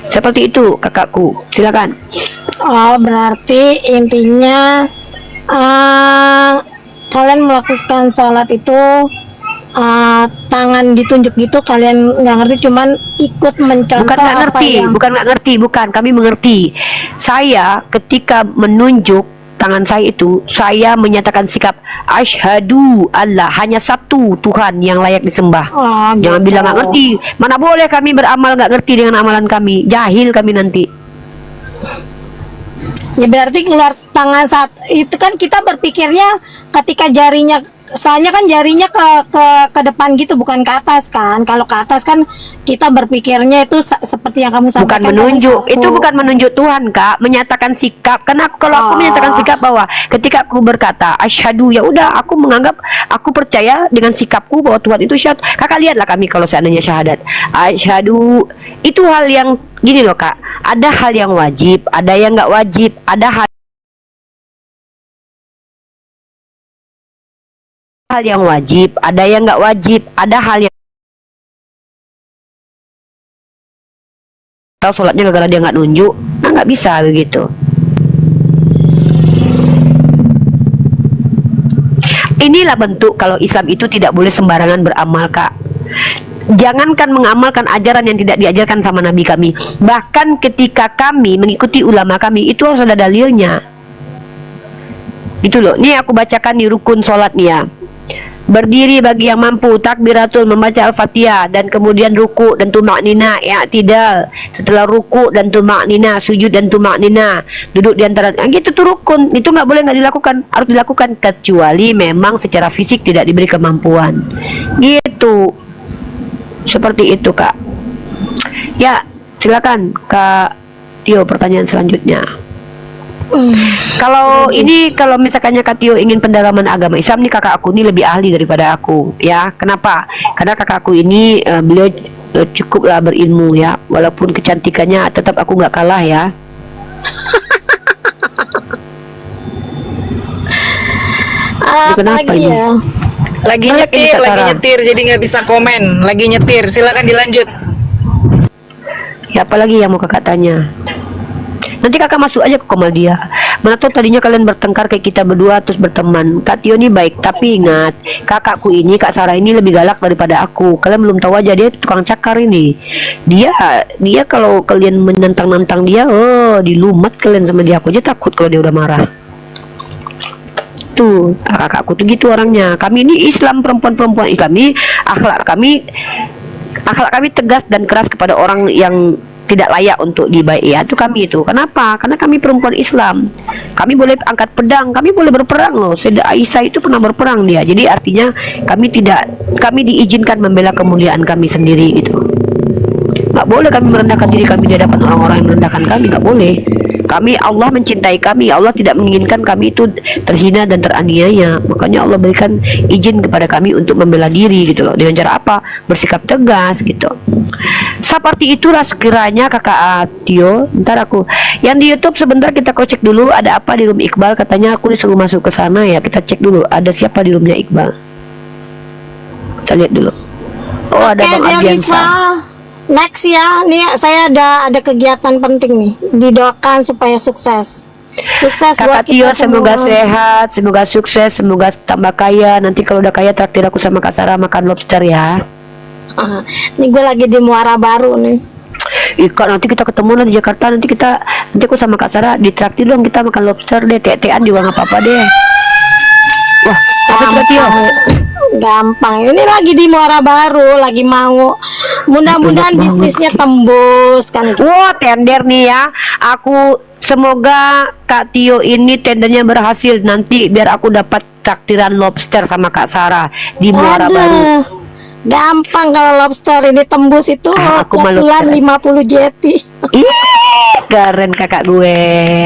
Seperti itu kakakku. Silakan. Oh berarti intinya kalian melakukan sholat itu tangan ditunjuk gitu, kalian nggak ngerti, cuman ikut mencontoh. Bukan nggak ngerti, kami mengerti. Saya ketika menunjuk tangan saya itu, saya menyatakan sikap asyhadu Allah, hanya satu Tuhan yang layak disembah. Jangan gitu. bilang nggak ngerti. Mana boleh kami beramal nggak ngerti dengan amalan kami, jahil kami nanti. Ya berarti keluar tangan saat itu kan kita berpikirnya ketika jarinya, soalnya kan jarinya ke depan gitu, bukan ke atas kan. Kalau ke atas kan kita berpikirnya itu seperti yang kamu sampaikan. Bukan menunjuk, itu bukan menunjuk Tuhan Kak, menyatakan sikap. Karena kalau aku menyatakan sikap bahwa ketika aku berkata asyhadu, ya udah aku menganggap, aku percaya dengan sikapku bahwa Tuhan itu syahad. Kakak lihatlah kami kalau seandainya syahadat asyhadu, itu hal yang gini loh Kak, ada hal yang wajib, ada yang nggak wajib, ada hal yang wajib, ada yang nggak wajib, ada hal yang tahu sholatnya gara-gara dia nggak nunjuk, nah nggak bisa begitu. Inilah bentuk kalau Islam itu tidak boleh sembarangan beramal Kak. Jangankan mengamalkan ajaran yang tidak diajarkan sama Nabi kami, bahkan ketika kami mengikuti ulama kami itu harus ada dalilnya. Itu loh, nih aku bacakan di rukun sholat nih ya. Berdiri bagi yang mampu, takbiratul, membaca Al-Fatihah, dan kemudian ruku dan tumaknina, i'tidal. Setelah ruku dan tumaknina, sujud dan tumaknina, duduk di antara, gitu tuh rukun. Itu nggak boleh nggak dilakukan, harus dilakukan kecuali memang secara fisik tidak diberi kemampuan. Gitu. Seperti itu Kak. Ya, silakan Kak Tio, pertanyaan selanjutnya. Kalau ini, kalau misalkannya Kak Tio ingin pendalaman agama Islam nih, kakak aku ini lebih ahli daripada aku ya. Kenapa? Karena kakak aku ini beliau cukuplah berilmu ya. Walaupun kecantikannya tetap aku nggak kalah ya. Kenapa lagi ini? ya? Lagi nyetir, jadi nggak bisa komen. Lagi nyetir, silakan dilanjut. Ya apalagi yang mau kakak tanya? Nanti kakak masuk aja ke komal dia. Mana tahu tadinya kalian bertengkar kayak kita berdua terus berteman. Kak Tio ini baik, tapi ingat, kakakku ini, Kak Sarah ini lebih galak daripada aku. Kalian belum tahu aja, dia tukang cakar ini. Dia kalau kalian menantang-nantang dia, oh, dilumat kalian sama dia. Aku aja takut kalau dia udah marah. Tuh, kakakku tuh gitu orangnya. Kami ini Islam, perempuan-perempuan Islam ini akhlak kami tegas dan keras kepada orang yang tidak layak untuk dibaiat. Itu kami itu. Kenapa? Karena kami perempuan Islam. Kami boleh angkat pedang, kami boleh berperang loh. Sayyidah Aisyah itu pernah berperang dia. Jadi artinya kami diizinkan membela kemuliaan kami sendiri gitu. Nggak boleh kami merendahkan diri kami di hadapan orang-orang yang merendahkan kami, nggak boleh. Kami, Allah mencintai kami, Allah tidak menginginkan kami itu terhina dan teraniaya. Makanya Allah berikan izin kepada kami untuk membela diri gitu loh. Dengan cara apa? Bersikap tegas gitu. Seperti itulah sekiranya kakak Tio. Ntar aku yang di YouTube sebentar kita cek dulu ada apa di room Iqbal. Katanya aku disuruh masuk ke sana ya. Kita cek dulu ada siapa di roomnya Iqbal. Kita lihat dulu. Oh, ada Bang Ardiansa. Next ya, nih saya ada kegiatan penting nih. Didoakan supaya sukses. Sukses buat Kakak Tio, kita semoga semua. sehat, semoga sukses, semoga tambah kaya. Nanti kalau udah kaya traktir aku sama Kak Sarah makan lobster ya. Nih gue lagi di Muara Baru nih. Ika, nanti kita ketemu lah di Jakarta. Nanti aku sama Kak Sarah ditraktir dong, kita makan lobster deh. Tean juga nggak apa-apa deh. Wah, apa Kak Tio? Gampang. Ini lagi di Muara Baru, lagi mau. Mudah-mudahan bisnisnya tembus kan. Wah, tender nih ya. Aku semoga Kak Tio ini tendernya berhasil. Nanti biar aku dapat traktiran lobster sama Kak Sarah di Muara Baru. Aduh, gampang kalau lobster ini tembus itu Aku tiap malu bulan sekarang. 50 jeti. Ih, keren kakak gue.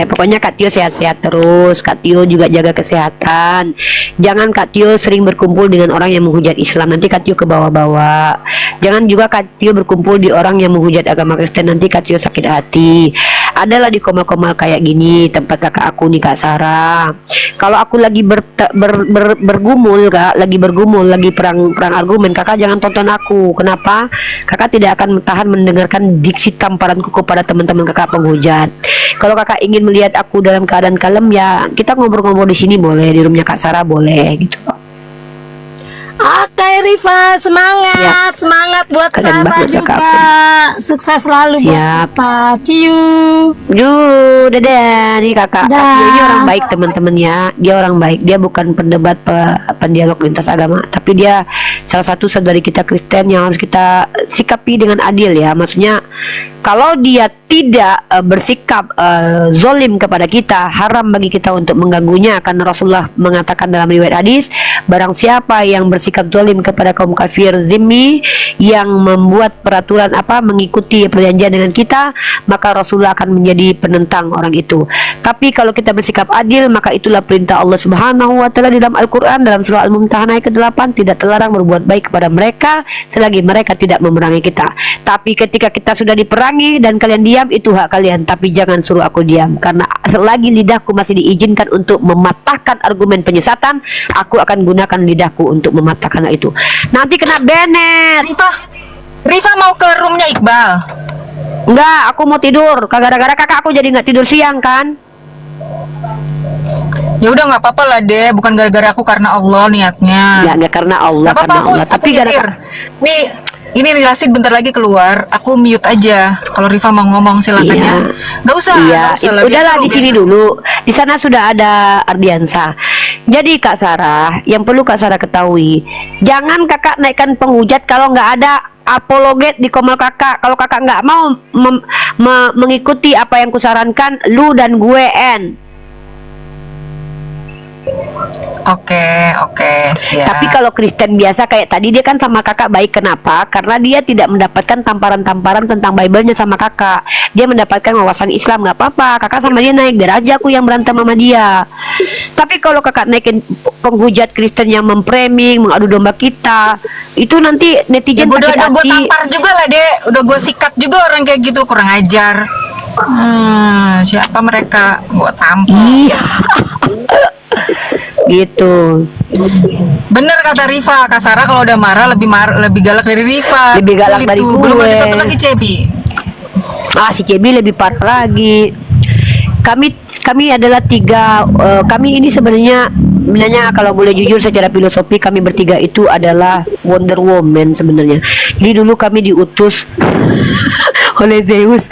Pokoknya Kak Tio sehat-sehat terus. Kak Tio juga jaga kesehatan. Jangan Kak Tio sering berkumpul dengan orang yang menghujat Islam. Nanti Kak Tio ke bawah-bawah. Jangan juga Kak Tio berkumpul di orang yang menghujat agama Kristen. Nanti Kak Tio sakit hati. Adalah di komal-komal kayak gini tempat kakak aku nih Kak Sarah. Kalau aku lagi bergumul Kak, lagi perang argumen, kakak jangan tonton aku. Kenapa? Kakak tidak akan tahan mendengarkan diksi tamparanku kepada teman-teman kakak penghujat. Kalau kakak ingin melihat aku dalam keadaan kalem ya, kita ngobrol-ngobrol di sini boleh, di roomnya Kak Sarah boleh gitu. Oke Rifa, semangat, semangat buat Keren Sarah banget, juga. Kakak. Sukses selalu buat Siap. kita. Ciu. Dadah nih kakak. Dah. Kak Tio ini orang baik teman-teman ya. Dia orang baik. Dia bukan pendebat pendialog lintas agama, tapi dia salah satu saudari kita Kristen yang harus kita sikapi dengan adil ya. Maksudnya kalau dia tidak bersikap zolim kepada kita, haram bagi kita untuk mengganggunya. Karena Rasulullah mengatakan dalam riwayat hadis, barang siapa yang bersikap zolim kepada kaum kafir zimmi yang membuat peraturan mengikuti perjanjian dengan kita, maka Rasulullah akan menjadi penentang orang itu. Tapi kalau kita bersikap adil, maka itulah perintah Allah Subhanahu wa taala di dalam Al-Qur'an dalam surah Al-Mumtahanah ayat ke-8, tidak terlarang berbuat baik kepada mereka selagi mereka tidak memerangi kita. Tapi ketika kita sudah diperangi dan kalian diam, itu hak kalian, tapi jangan suruh aku diam, karena selagi lidahku masih diizinkan untuk mematahkan argumen penyesatan, aku akan gunakan lidahku untuk mematahkan hal itu. Nanti kena banned. Rifa mau ke roomnya Iqbal. Enggak, aku mau tidur. Gara-gara kakak aku jadi nggak tidur siang kan. Ya udah nggak apa-apa lah deh, bukan gara-gara aku, karena Allah niatnya. Ya nggak karena Allah, Nggak apa-apa, karena Allah. aku Tapi nyetir. gara-gara Nih, ini Rasid bentar lagi keluar. Aku mute aja. Kalau Rifa mau ngomong silakan Iya. ya. Nggak usah. Iya, nggak usah lah, biar udahlah seru, di biar sini seru. dulu. Di sana sudah ada Ardiansa. Jadi Kak Sarah, yang perlu Kak Sarah ketahui, jangan kakak naikkan penghujat kalau nggak ada apologet di komal kakak. Kalau kakak nggak mau mengikuti apa yang kusarankan, lu dan gue Oke, siap. Tapi kalau Kristen biasa kayak tadi, dia kan sama kakak baik. Kenapa? Karena dia tidak mendapatkan tamparan-tamparan tentang Bible-nya sama kakak. Dia mendapatkan wawasan Islam. Nggak apa-apa, kakak sama dia naik, biar aja aku yang berantem sama dia. Tapi kalau kakak naikin penghujat Kristen yang memframing, mengadu domba kita, itu nanti Ya, netizen udah sakit gue hati. tampar juga lah deh. Udah gue sikat juga orang kayak gitu, kurang ajar. Siapa mereka? Gue tampar. Iya. Gitu. Bener kata Rifa, Kak Sarah kalau udah marah lebih galak dari Rifa. Lebih galak Betul dari itu. gue. Belum ada satu lagi Cebi. Si Cebi lebih parah lagi. kami adalah tiga, kami ini sebenarnya kalau boleh jujur secara filosofi kami bertiga itu adalah Wonder Woman sebenarnya. Jadi dulu kami diutus oleh Zeus.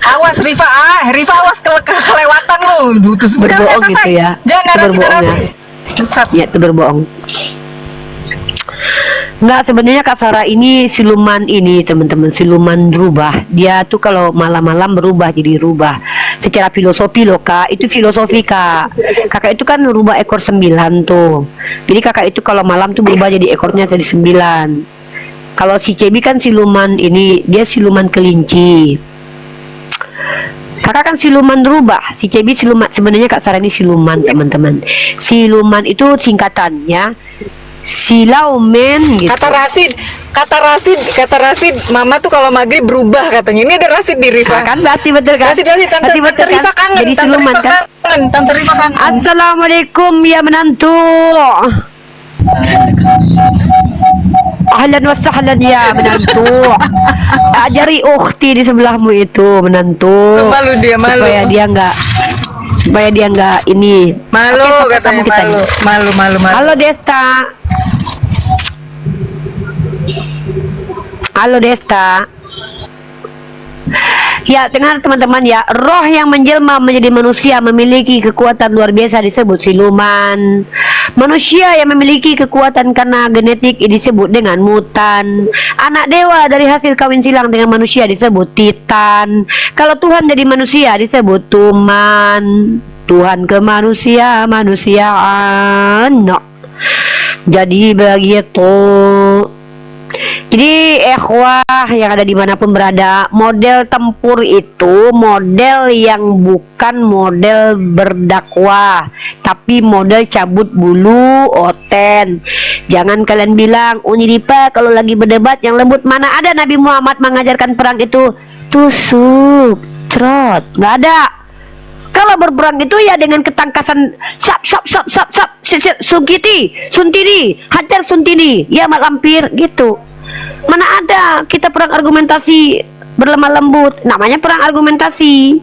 Awas Rifa, Rifa awas kelewatan lu. Udah Berbohong selesai. gitu ya. Jangan Itu berbohong narasi. Ya itu berbohong. Enggak, sebenarnya Kak Sarah ini siluman ini teman-teman, siluman berubah. Dia tuh kalau malam-malam berubah jadi rubah. Secara filosofi loh Kak, itu filosofi Kak. Kakak itu kan rubah ekor 9 tuh. Jadi kakak itu kalau malam tuh berubah jadi ekornya jadi 9. Kalau si Cebi kan siluman ini, dia siluman kelinci. Kakak kan siluman rubah, si Cebi siluman. Sebenarnya Kak Sarah ini siluman teman-teman. Siluman itu singkatan ya. Silaumen gitu. Kata Rasid, Mama tuh kalau maghrib berubah katanya. Ini ada Rasid di Rifa. Nah, kan berarti betul kan? Tante Berarti betul kan? Rifa kangen. Jadi siluman kan? Tante Rifa kangen. Assalamualaikum ya menantu. Ahlan wa sahlan ya menantu. Ajari ukhti di sebelahmu itu menantu. Malu dia, malu. Supaya dia nggak ini. Malu Oke, katanya, kita nih. malu. Halo Desta. Halo Desta. Ya, dengar teman-teman ya, roh yang menjelma menjadi manusia memiliki kekuatan luar biasa disebut siluman. Manusia yang memiliki kekuatan karena genetik disebut dengan mutan. Anak dewa dari hasil kawin silang dengan manusia disebut titan. Kalau Tuhan jadi manusia disebut tuman. Tuhan ke manusiaan. No. Jadi begitu. Jadi ikhwah yang ada dimanapun berada, model tempur itu model yang bukan model berdakwah, tapi model cabut bulu oten. Jangan kalian bilang Uniripa kalau lagi berdebat yang lembut. Mana ada Nabi Muhammad mengajarkan perang itu tusuk trot, nggak ada. Kalau berperang itu ya dengan ketangkasan sap suntini hajar suntini ya mak lampir gitu. Mana ada kita perang argumentasi berlemah lembut, namanya perang argumentasi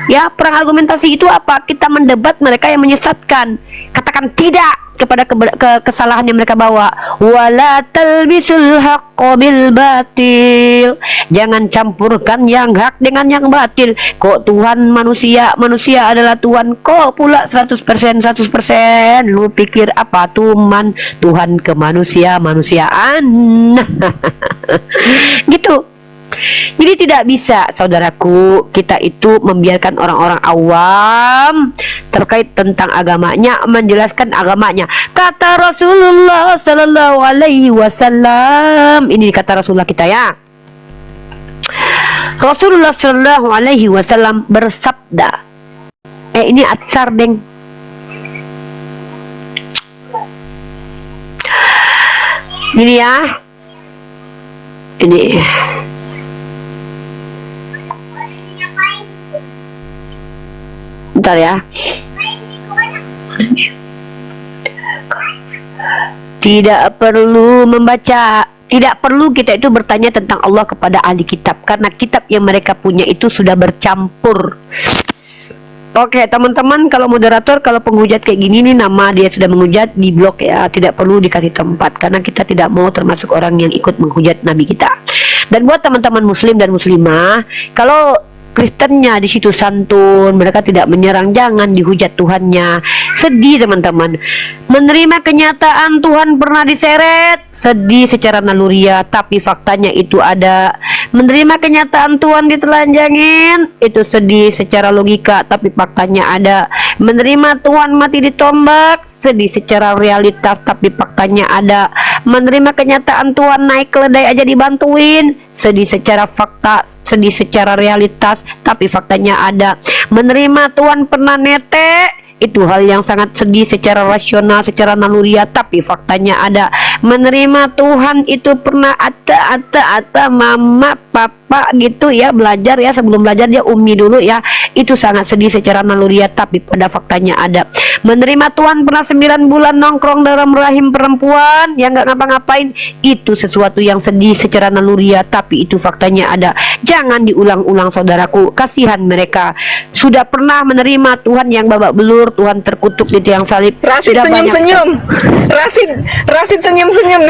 ya. Perang argumentasi itu apa? Kita mendebat mereka yang menyesatkan, katakan tidak kepada kesalahan yang mereka bawa. Wala talbisul haqqo bil batil, jangan campurkan yang hak dengan yang batil. Kok Tuhan manusia adalah Tuhan kok pula 100% lu pikir apa tuman Tuhan ke manusiaan gitu. Jadi tidak bisa saudaraku kita itu membiarkan orang-orang awam terkait tentang agamanya menjelaskan agamanya. Kata Rasulullah Sallallahu Alaihi Wasallam, ini kata Rasulullah kita ya. Rasulullah Sallallahu Alaihi Wasallam bersabda, ini atsar deng. Ini ya, ini. Bentar ya. Tidak perlu membaca, tidak perlu kita itu bertanya tentang Allah kepada ahli kitab, karena kitab yang mereka punya itu sudah bercampur. Oke teman-teman, kalau moderator, kalau penghujat kayak gini nih nama dia sudah menghujat, di blok ya, tidak perlu dikasih tempat, karena kita tidak mau termasuk orang yang ikut menghujat nabi kita. Dan buat teman-teman muslim dan muslimah, kalau Kristennya di situ santun, mereka tidak menyerang, jangan dihujat Tuhannya. Sedih teman-teman, menerima kenyataan Tuhan pernah diseret, sedih secara naluriah, tapi faktanya itu ada. Menerima kenyataan Tuhan ditelanjangin, itu sedih secara logika, tapi faktanya ada. Menerima Tuhan mati ditombak, sedih secara realitas, tapi faktanya ada. Menerima kenyataan Tuhan naik keledai aja dibantuin, sedih secara fakta, sedih secara realitas, tapi faktanya ada. Menerima Tuhan pernah netek, itu hal yang sangat sedih secara rasional, secara naluriah, tapi faktanya ada. Menerima Tuhan itu pernah ata mama papa gitu ya, belajar ya, sebelum belajar dia ummi dulu ya, itu sangat sedih secara naluriah, tapi pada faktanya ada. Menerima Tuhan pernah 9 bulan nongkrong dalam rahim perempuan yang nggak ngapa-ngapain, itu sesuatu yang sedih secara naluriah, tapi itu faktanya ada. Jangan diulang-ulang saudaraku, kasihan mereka. Sudah pernah menerima Tuhan yang babak belur, Tuhan terkutuk di tiang salib. Rasid Sudah banyak- senyum-senyum. Rasid senyum-senyum.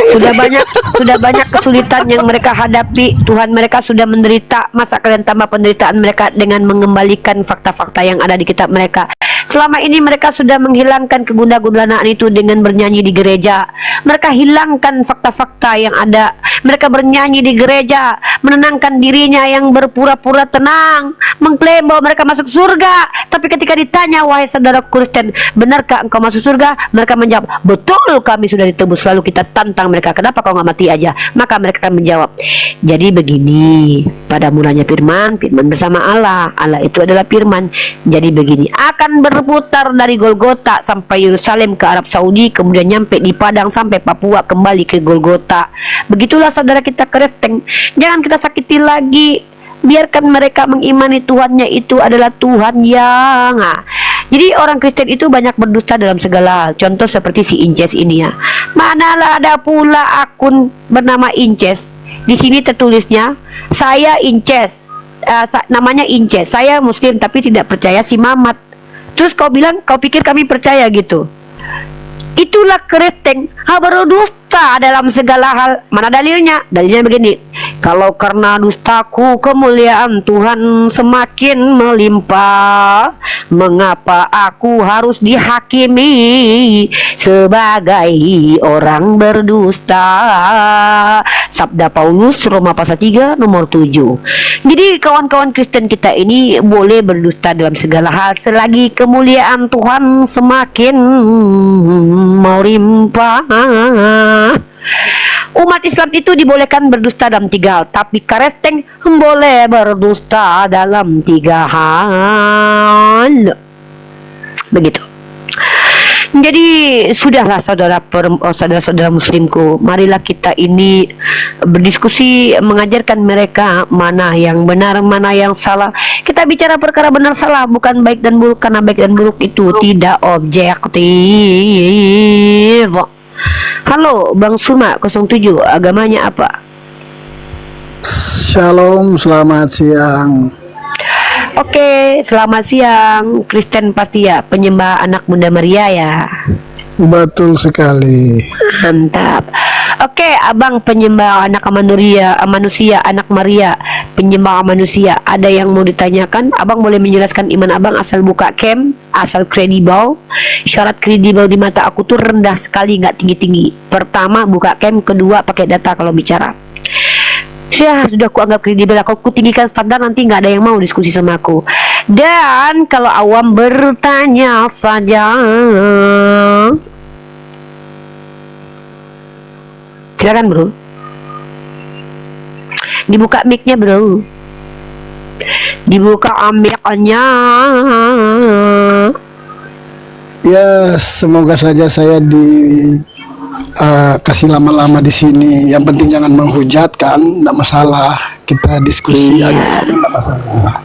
sudah banyak kesulitan yang mereka hadapi. Tuhan, mereka sudah menderita. Masa kalian tambah penderitaan mereka dengan mengembalikan fakta-fakta yang ada di kitab mereka? Selama ini mereka sudah menghilangkan kegundah-gundahan itu dengan bernyanyi di gereja. Mereka hilangkan fakta-fakta yang ada. Mereka bernyanyi di gereja, menenangkan dirinya yang berpura-pura tenang, mengklaim bahwa mereka masuk surga. Tapi ketika ditanya, wahai saudara Kristen, benarkah engkau masuk surga? Mereka menjawab, betul, kami sudah ditebus. Lalu kita tantang mereka, kenapa kau nggak mati aja? Maka mereka akan menjawab, jadi begini, pada mulanya firman bersama Allah. Allah itu adalah firman. Jadi begini, akan berputar dari Golgota sampai Yerusalem ke Arab Saudi, kemudian nyampe di Padang sampai Papua, kembali ke Golgota. Begitulah saudara kita Kristen. Jangan kita sakiti lagi. Biarkan mereka mengimani Tuhannya itu adalah Tuhan yang Jadi orang Kristen itu banyak berdusta dalam segala hal. Contoh seperti si Inces ini ya. Manalah ada pula akun bernama Inces. Di sini tertulisnya, saya Inces, namanya Inces. Saya Muslim tapi tidak percaya si Mamat. Terus kau bilang, kau pikir kami percaya gitu? Itulah Kristen, berdusta dalam segala hal. Mana dalilnya? Dalilnya begini, kalau karena dustaku kemuliaan Tuhan semakin melimpah, mengapa aku harus dihakimi sebagai orang berdusta? Sabda Paulus, Roma pasal 3 nomor 7. Jadi kawan-kawan Kristen kita ini boleh berdusta dalam segala hal selagi kemuliaan Tuhan semakin melimpah. Umat Islam itu dibolehkan berdusta dalam 3 hal, tapi Kristen boleh berdusta dalam 3 hal. Begitu. Jadi sudahlah saudara-saudara muslimku, marilah kita ini berdiskusi, mengajarkan mereka mana yang benar, mana yang salah. Kita bicara perkara benar salah, bukan baik dan buruk, karena baik dan buruk itu tidak objektif. Halo Bang Suma 07, agamanya apa? Shalom, selamat siang. Oke, selamat siang. Kristen pasti ya, penyembah anak Bunda Maria ya. Betul sekali. Mantap. Oke, abang penyembah anak manusia, anak Maria, penyembah manusia. Ada yang mau ditanyakan? Abang boleh menjelaskan iman abang asal buka camp, asal kredibel. Syarat kredibel di mata aku tuh rendah sekali, nggak tinggi-tinggi. Pertama buka camp, kedua pakai data kalau bicara. Sudah aku anggap kredibel. Kalau aku tinggikan standar nanti nggak ada yang mau diskusi sama aku. Dan kalau awam bertanya saja, silakan bro, dibuka mic-nya bro, dibuka mic-nya. Ya, semoga saja saya kasih lama-lama di sini. Yang penting jangan menghujat kan, tidak masalah. Kita diskusi aja, tidak masalah.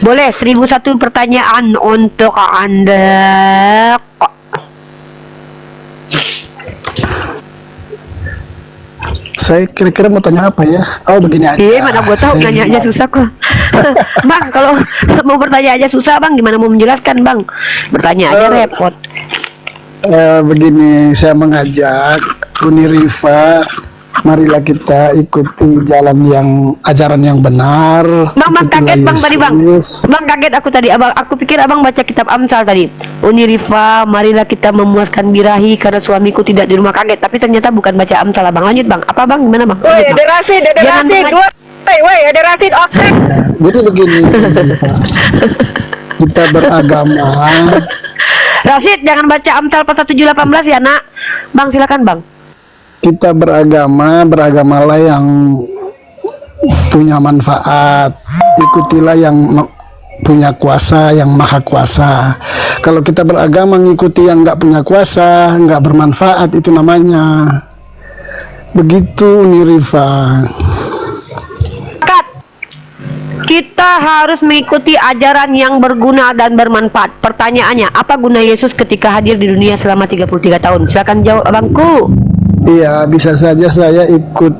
Boleh 1001 pertanyaan untuk Anda. Saya kira-kira mau tanya apa ya? Oh, begini aja. Mana gue tahu, nanya aja susah kok. Bang, kalau mau bertanya aja susah bang, gimana mau menjelaskan bang? Bertanya aja repot. Begini, saya mengajak Uniriva, marilah kita ikuti ajaran yang benar. Bang kaget bang tadi bang. Yesus. Bang kaget aku tadi. Aku pikir abang baca kitab Amsal tadi. Uniriva, marilah kita memuaskan birahi karena suamiku tidak di rumah. Kaget, tapi ternyata bukan baca Amsal abang. Lanjut bang. Apa bang? Gimana bang? Woi, Lanjut, ada bang. Rasid, Jangan bang- Woi, ada Rasid offset. Jadi begini, Uniriva. Kita beragama. Rasid, jangan baca Amsal pasal 7:18 ya nak. Bang silakan bang. Kita beragamalah yang punya manfaat. Ikutilah yang punya kuasa, yang maha kuasa. Kalau kita beragama ngikuti yang nggak punya kuasa, nggak bermanfaat, itu namanya. Begitu Uniriva. Kita harus mengikuti ajaran yang berguna dan bermanfaat. Pertanyaannya, apa guna Yesus ketika hadir di dunia selama 33 tahun? Silakan jawab abangku. Iya, bisa saja saya ikut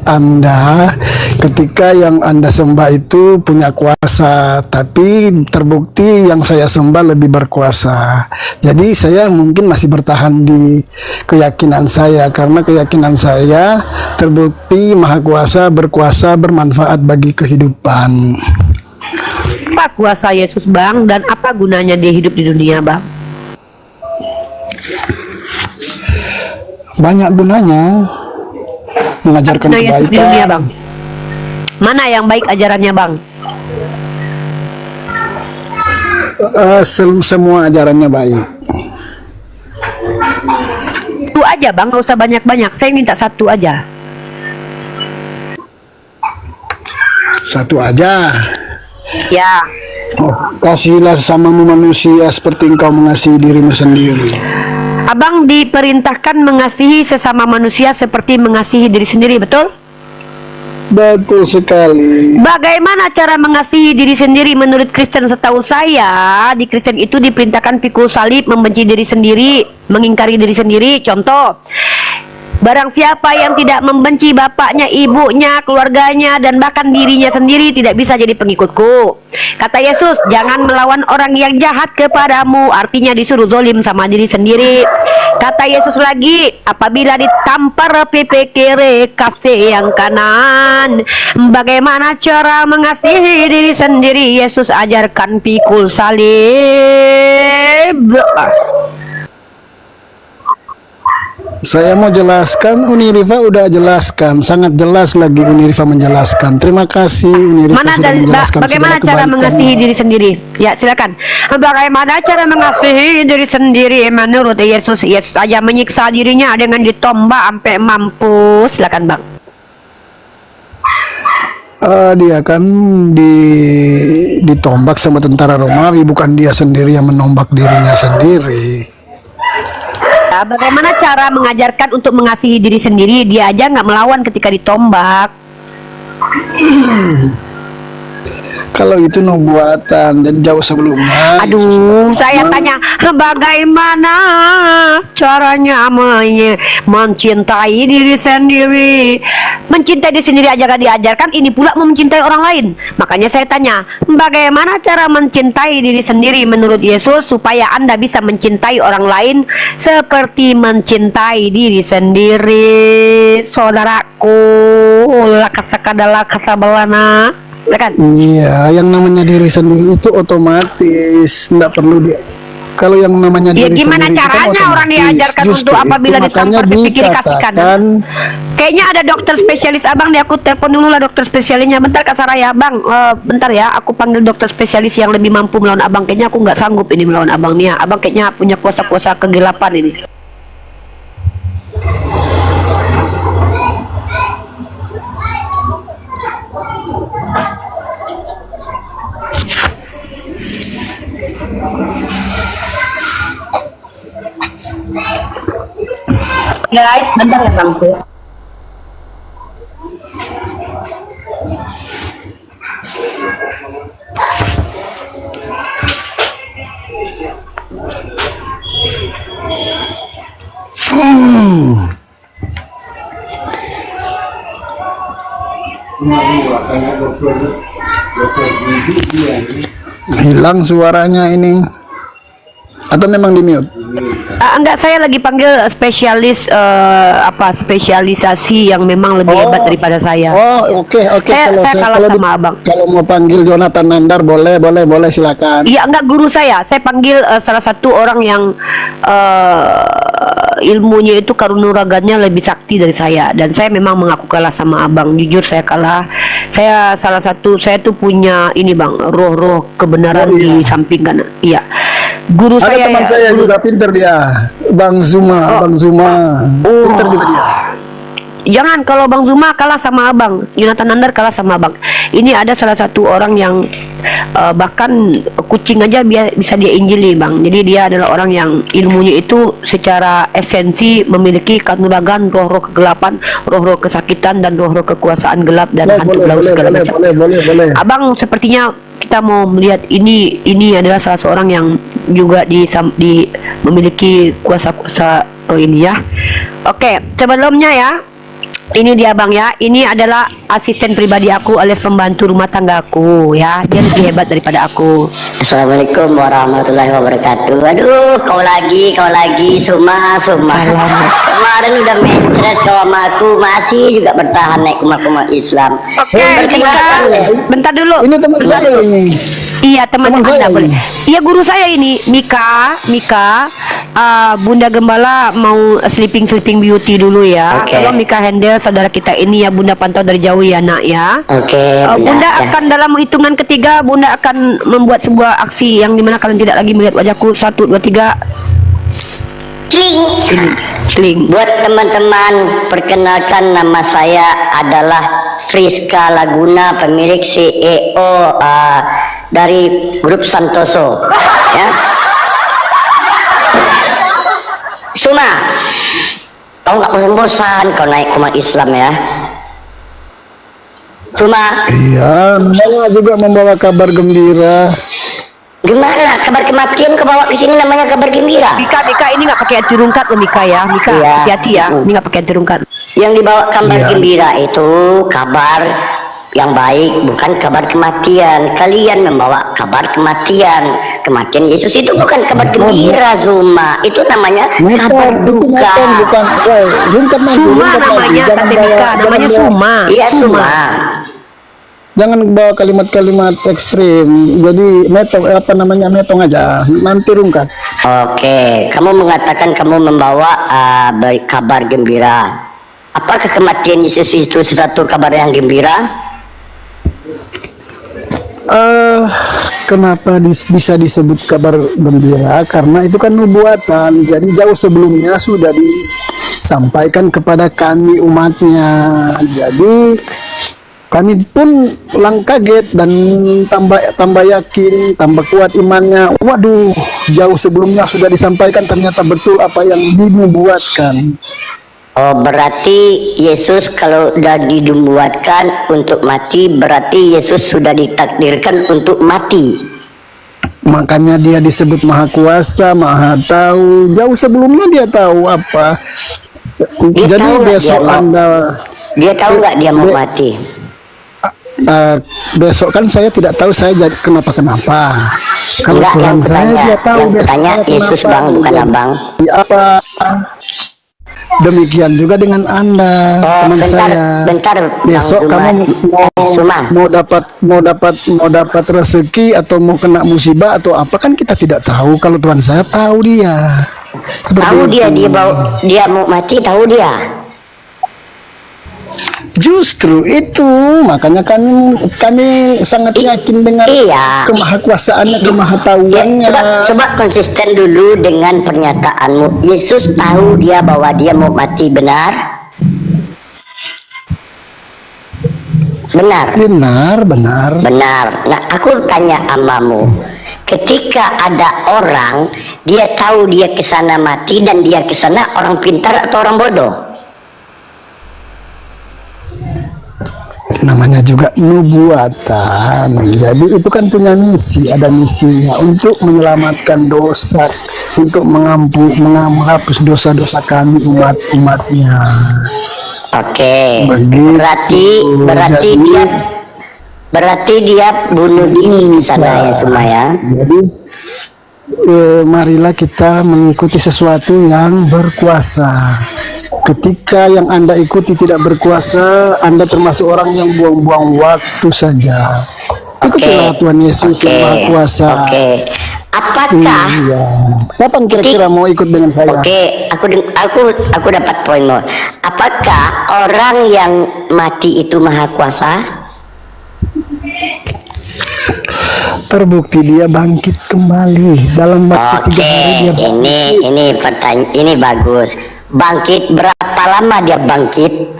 Anda ketika yang Anda sembah itu punya kuasa, tapi terbukti yang saya sembah lebih berkuasa. Jadi saya mungkin masih bertahan di keyakinan saya, karena keyakinan saya terbukti Maha Kuasa, berkuasa, bermanfaat bagi kehidupan. Apa kuasa Yesus Bang, dan apa gunanya dia hidup di dunia Bang? Banyak gunanya, mengajarkan Nah, Yesus di dunia kebaikan. Bang, mana yang baik ajarannya Bang? Semua ajarannya baik. Satu aja Bang, nggak usah banyak-banyak, saya minta satu aja. Satu aja. Ya, Kasihilah sesamamu manusia seperti engkau mengasihi dirimu sendiri. Abang diperintahkan mengasihi sesama manusia seperti mengasihi diri sendiri, betul? Betul sekali. Bagaimana cara mengasihi diri sendiri menurut Kristen? Setahu saya, di Kristen itu diperintahkan pikul salib, membenci diri sendiri, mengingkari diri sendiri. Contoh, barang siapa yang tidak membenci bapaknya, ibunya, keluarganya, dan bahkan dirinya sendiri tidak bisa jadi pengikutku. Kata Yesus, jangan melawan orang yang jahat kepadamu. Artinya disuruh zolim sama diri sendiri. Kata Yesus lagi, apabila ditampar pipi kiri, kasih yang kanan. Bagaimana cara mengasihi diri sendiri? Yesus ajarkan pikul salib. Saya mau jelaskan, Uniriva udah jelaskan, sangat jelas lagi Uniriva menjelaskan. Terima kasih Uniriva Mana sudah dari menjelaskan bagaimana segala cara kebaikan. mengasihi diri sendiri? Ya, silakan. Bagaimana cara mengasihi diri sendiri menurut Yesus? Yesus aja menyiksa dirinya dengan ditombak sampai mampus. Silakan, Bang. Dia kan ditombak sama tentara Romawi, bukan dia sendiri yang menombak dirinya sendiri. Ya, bagaimana cara mengajarkan untuk mengasihi diri sendiri? Dia aja nggak melawan ketika ditombak. Kalau itu nubuatan dan jauh sebelumnya. Yesus Aduh, saya berfirman, tanya, bagaimana caranya mencintai diri sendiri? Mencintai diri sendiri aja gak diajarkan, ini pula mau mencintai orang lain. Makanya saya tanya, bagaimana cara mencintai diri sendiri menurut Yesus supaya Anda bisa mencintai orang lain seperti mencintai diri sendiri? Saudaraku, lakasakadala kasabelana. Kan? Iya, yang namanya diri sendiri itu otomatis nggak perlu dia. Kalau yang namanya Ya diri gimana sendiri itu kan caranya orang otomatis. diajarkan Justru untuk apabila itu makanya ditampar pipi kiri kasih kanan? dikatakan, Kayaknya ada dokter spesialis abang deh, aku telepon dulu lah dokter spesialisnya. Bentar Kak Sarah ya bang, bentar ya, aku panggil dokter spesialis yang lebih mampu melawan abang. Kayaknya aku nggak sanggup ini melawan abang nih ya. Abang kayaknya punya kuasa-kuasa kegelapan ini. Guys, bentar ya bang. hilang suaranya ini. Atau memang di mute? Enggak, saya lagi panggil spesialis spesialisasi yang memang lebih hebat daripada saya. Oh, oke. Saya kalah kalau sama abang. Kalau mau panggil Jonathan Nandar boleh silakan. Iya, enggak guru saya panggil salah satu orang yang ilmunya itu karunuragannya lebih sakti dari saya, dan saya memang mengaku kalah sama abang. Jujur saya kalah. Saya tuh punya ini bang, roh kebenaran di samping kanan. Iya. Guru Ada saya teman saya juga pinter dia, Bang Zuma. Pinter juga dia. Jangan, kalau Bang Zuma kalah sama abang, Jonathan Nandar kalah sama abang. Ini ada salah satu orang yang bahkan kucing aja bisa dia injili bang. Jadi dia adalah orang yang ilmunya itu secara esensi memiliki kanuragan roh-roh kegelapan, roh-roh kesakitan, dan roh-roh kekuasaan gelap dan hantu laut segala macam. Boleh. Abang sepertinya kita mau melihat ini adalah salah seorang yang juga memiliki kuasa-kuasa roh ini ya. Oke, sebelumnya ya, Ini dia bang ya, ini adalah asisten pribadi aku alias pembantu rumah tanggaku ya. Dia lebih hebat daripada aku. Assalamualaikum warahmatullahi wabarakatuh. Aduh, kau lagi, Suma. Kemarin udah mencret kau sama aku, masih juga bertahan naik kumat-kumat Islam. Oke, Mika, bentar dulu. Ini teman saya ini. Iya teman Teman saya Anda boleh. ini. Iya guru saya ini Mika. Bunda Gembala mau sleeping beauty dulu ya. Oke. Kalau Mika handle saudara kita ini ya, Bunda pantau dari jauh ya nak ya. Oke, Bunda ya. akan dalam hitungan ketiga Bunda akan membuat sebuah aksi yang dimana kalian tidak lagi melihat wajahku. 1, 2, 3. Sling. Buat teman-teman, perkenalkan nama saya adalah Friska Laguna, pemilik CEO dari grup Santoso. Ya. Suma, kau nggak bosan-bosan kau naik kumat Islam ya? Suma, Iya, saya juga membawa kabar gembira. gimana kabar kematian kau bawa ke sini namanya kabar gembira? Mika ini nggak pakai anti rungkat loh Mika ya. Mika Iya. hati-hati ya. Ini nggak pakai anti rungkat. Yang dibawa kabar Iya. gembira itu kabar yang baik, bukan kabar kematian. Kalian membawa kabar kematian. Kematian Yesus itu bukan kabar gembira, Zuma. Itu namanya kabar duka. Bukan. Rungkat lagi, Suma rungkat lagi. namanya kata Mika, namanya Suma. Iya, Suma. Jangan bawa kalimat-kalimat ekstrim. Jadi metong aja. Nanti rungkat. Oke, kamu mengatakan kamu membawa kabar gembira. Apakah kematian Yesus itu satu kabar yang gembira? Kenapa bisa disebut kabar gembira? Karena itu kan nubuatan. Jadi jauh sebelumnya sudah disampaikan kepada kami umatnya. Jadi kami pun kaget dan tambah yakin, tambah kuat imannya. Waduh, jauh sebelumnya sudah disampaikan, ternyata betul apa yang dinubuatkan. Oh, berarti Yesus kalau sudah dinubuatkan untuk mati, berarti Yesus sudah ditakdirkan untuk mati. Makanya dia disebut Maha Kuasa, Maha Tahu. Jauh sebelumnya dia tahu apa. Dia Jadi tahu nggak besok dia tahu nggak dia mau mati? Besok kan saya tidak tahu saya jadi kenapa. Kalau Enggak, Tuhan yang saya kutanya, dia tahu yang besok kutanya saya Yesus kenapa. bang, bukan Jadi, abang. apa? Demikian juga dengan Anda, teman saya. bentar, Besok Bang Zuma. kamu mau dapat rezeki atau mau kena musibah atau apa kan kita tidak tahu. Kalau Tuhan saya tahu dia. Seperti Tahu dia itu. dia mau mati, tahu dia. Justru itu makanya kami sangat yakin dengan Iya. kemahakuasaannya, kemahatauannya. Coba konsisten dulu dengan pernyataanmu. Yesus tahu dia bahwa dia mau mati, benar? Benar. Benar. Nah, aku tanya amamu. Ketika ada orang, dia tahu dia kesana mati dan dia kesana, orang pintar atau orang bodoh? Namanya juga nubuatan. Jadi itu kan punya misi, ada misinya untuk menyelamatkan dosa, untuk menghapus dosa-dosa kami umat-umatnya. Oke. Begitu. Berarti dia bunuh diri di sana ya semua ya. Jadi marilah kita mengikuti sesuatu yang berkuasa. Ketika yang Anda ikuti tidak berkuasa, Anda termasuk orang yang buang-buang waktu saja. Ikutilah Tuhan Yesus yang Maha Kuasa. Oke. Apakah Iya. Kapan kira-kira mau ikut dengan saya? Oke, aku dapat poinmu. Apakah orang yang mati itu Maha Kuasa? Terbukti dia bangkit kembali dalam waktu 3 hari dia bangkit. ini bagus. Bangkit berapa lama dia bangkit?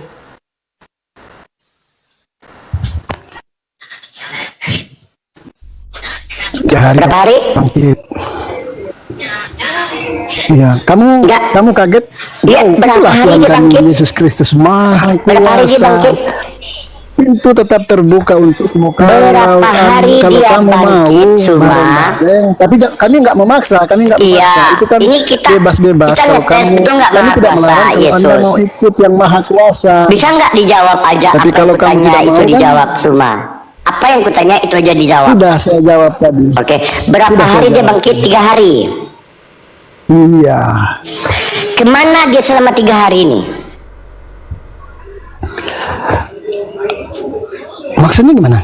Berapa hari? Bangkit. Iya, kamu kaget? Iya, berapa Itulah hari Tuhan dia kami bangkit? Yesus Kristus Maha Berapa hari dia Kuasa. bangkit? pintu tetap terbuka untukmu. Berapa hari kalau dia kamu mau bangkit, Suma? bareng-bareng. Tapi kami nggak memaksa, kami nggak Iya, memaksa. Itu kan ini kita bebas-bebas. kita Kalau ngetes, kamu, betul nggak kami Maha tidak Kuasa melarang kalau Anda Yesus? mau ikut yang maha kuasa. Bisa nggak dijawab aja Tapi apa kalau yang kamu kutanya tidak itu mau, kan? dijawab, Suma? Apa yang kutanya itu aja dijawab. Sudah saya jawab tadi. Oke, berapa Sudah saya hari dia jawab. bangkit? 3 hari. Iya. Kemana dia selama 3 hari ini? Maksudnya gimana?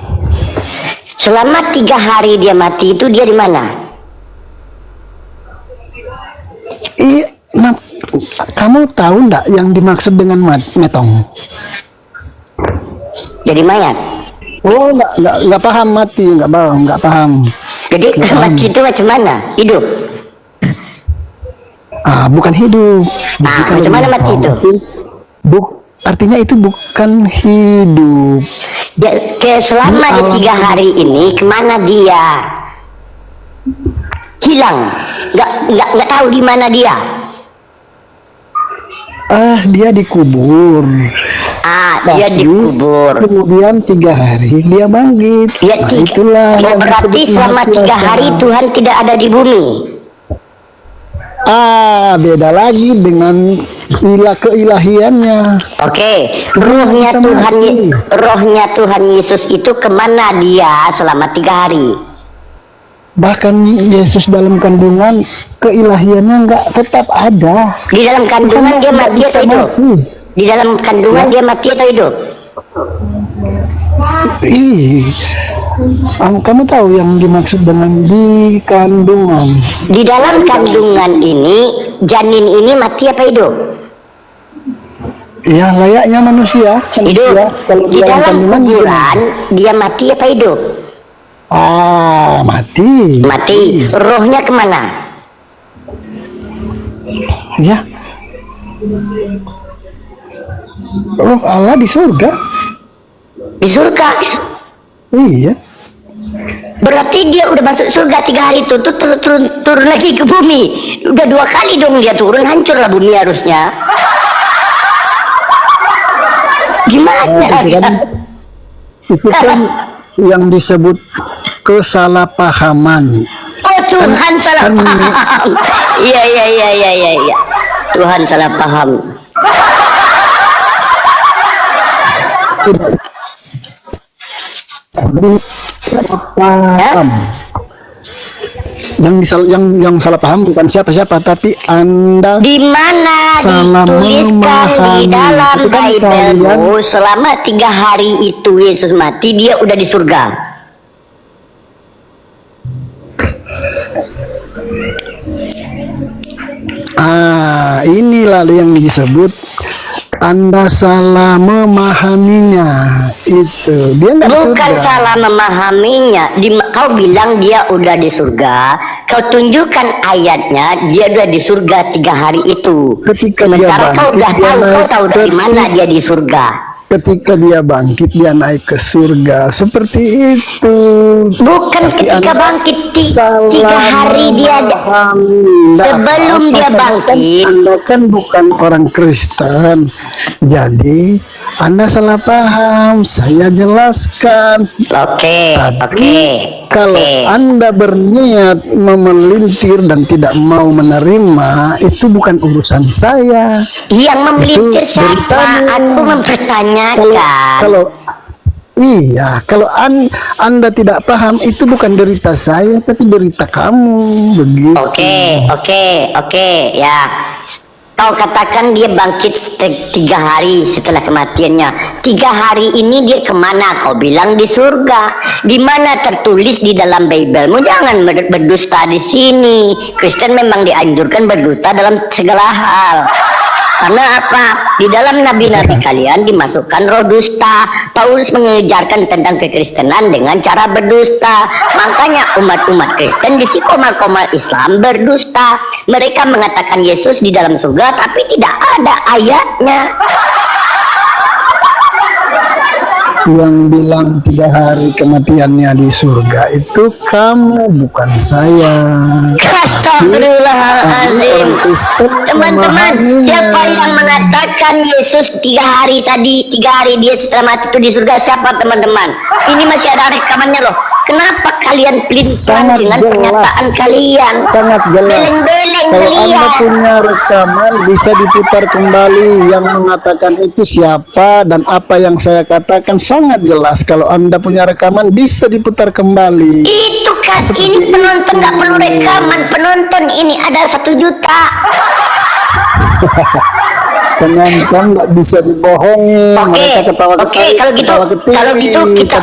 Selama 3 hari dia mati itu dia di mana? Iya, nah, kamu tahu nggak yang dimaksud dengan metong? Jadi mayat. Oh, nggak paham mati, nggak paham. Jadi mati itu macam mana? Hidup. Bukan hidup. Jadi Ah, kalau macam mana mati metong itu? Artinya itu bukan hidup. Ya, selama Di di alam 3 hari ini kemana dia? Hilang. Nggak tahu di mana dia. Dia dikubur. Dia Tapi dikubur. kemudian 3 hari dia bangkit. Ya, Nah, itulah oh, yang berarti disebut selama maha 3 kuasa. hari Tuhan tidak ada di bumi. Beda lagi dengan keilahiannya. Oke, Tuhan bisa mati. rohnya Tuhan Yesus itu kemana dia selama 3 hari? Bahkan Yesus dalam kandungan keilahiannya nggak tetap ada. Di dalam kandungan Tuhan dia nggak mati bisa atau hidup? mati. Di dalam kandungan dia mati atau hidup? Kamu tahu yang dimaksud dengan di kandungan? Di dalam kandungan ini janin ini mati apa hidup? Ya, layaknya manusia. Hidup. Kalau Di dalam dalam kandungan kuburan dia mati apa hidup? mati. Mati. Rohnya kemana? Ya. Roh Allah di surga. Di surga. Iya. Berarti dia udah masuk surga 3 hari itu tuh turun lagi ke bumi. Udah 2 kali dong dia turun, hancurlah bumi harusnya. Gimana? Itu kan yang disebut kesalahpahaman. Oh, Tuhan salah paham. Iya. Tuhan salah paham. Paham. Yang salah paham bukan siapa-siapa, tapi Anda Di mana salah dituliskan di memahami. dalam Itu kan Bible selama 3 hari itu Yesus mati dia udah di surga. Inilah yang disebut Anda salah memahaminya. Itu dia nggak di Bukan surga. salah memahaminya. Kau bilang dia udah di surga. Kau tunjukkan ayatnya dia udah di surga 3 hari itu. Ketika dia Sementara kau bangkit, udah dia tahu, kau naik tahu dari mana dia di surga. Ketika dia bangkit, dia naik ke surga. Seperti itu. Bukan Tapi ketika Anda bangkit 3 salah hari dia memahami. Nggak sebelum apa-apa, dia karena kan bangkit. Anda kan bukan orang Kristen. Jadi Anda salah paham. Saya jelaskan. Oke. Kalau Anda berniat memelintir dan tidak mau menerima, itu bukan urusan saya. Yang memelintir Itu siapa? beritamu. Aku mempertanyakan. Kalau Anda tidak paham, itu bukan derita saya, tapi derita kamu. Begitu. Oke, ya. Kau katakan dia bangkit 3 hari setelah kematiannya. 3 hari ini dia kemana? Kau bilang di surga. Di mana tertulis di dalam Bible? Jangan berdusta di sini. Kristen memang dianjurkan berdusta dalam segala hal. Karena apa? Di dalam nabi-nabi kalian dimasukkan roh dusta. Paulus mengejarkan tentang kekristenan dengan cara berdusta. Makanya umat-umat Kristen di komal-komal Islam berdusta. Mereka mengatakan Yesus di dalam surga, tapi tidak ada ayatnya. yang bilang 3 hari kematiannya di surga itu kamu, bukan saya. Astagfirullahaladzim. Orang Kristen Teman-teman, memahaminya. siapa yang mengatakan Yesus 3 hari tadi, 3 hari dia setelah mati itu di surga? Siapa teman-teman? Ini masih ada rekamannya loh. Kenapa kalian pelin-pelan dengan pernyataan kalian? Sangat jelas. Beleng-beleng Kalau Anda kalian. punya rekaman bisa diputar kembali yang mengatakan itu siapa dan apa yang saya katakan sangat jelas. Kalau Anda punya rekaman bisa diputar kembali. Itu kan ini penonton nggak perlu rekaman. Penonton ini ada 1 juta. Penonton nggak bisa dibohongi. Oke, Mereka ketawa oke. Kalau gitu kita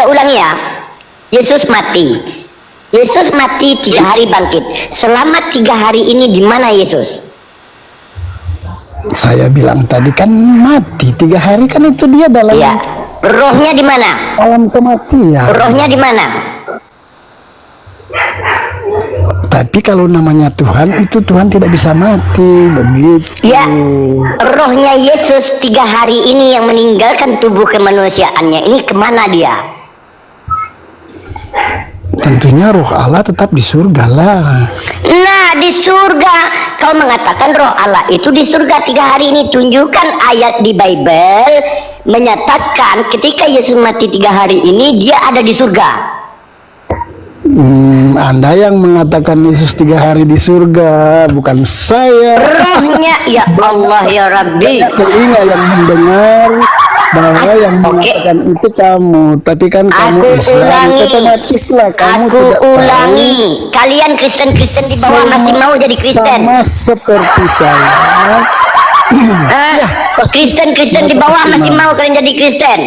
ulangi ya. Yesus mati. Yesus mati 3 hari bangkit. Selama 3 hari ini di mana Yesus? Saya bilang tadi kan mati 3 hari, kan itu dia dalam Ya. Rohnya di mana? alam kematian. Rohnya di mana? Tapi kalau namanya Tuhan itu Tuhan tidak bisa mati begitu. Ya. Rohnya Yesus 3 hari ini yang meninggalkan tubuh kemanusiaannya ini kemana dia? Tentunya roh Allah tetap di surga lah. Nah, di surga. Kau mengatakan roh Allah itu di surga 3 hari ini. Tunjukkan ayat di Bible menyatakan ketika Yesus mati 3 hari ini dia ada di surga. Anda yang mengatakan Yesus 3 hari di surga, bukan saya. Rohnya, ya Allah ya Rabbi. Banyak telinga yang mendengar bahwa yang mengatakan itu kamu, tapi kan kamu Aku Islam, ulangi. otomatislah kamu Aku tidak ulangi. tahu. Kalian Kristen-Kristen di bawah masih mau jadi Kristen. Sama seperti saya. Kristen-Kristen di bawah pasti masih mau. mau kalian jadi Kristen.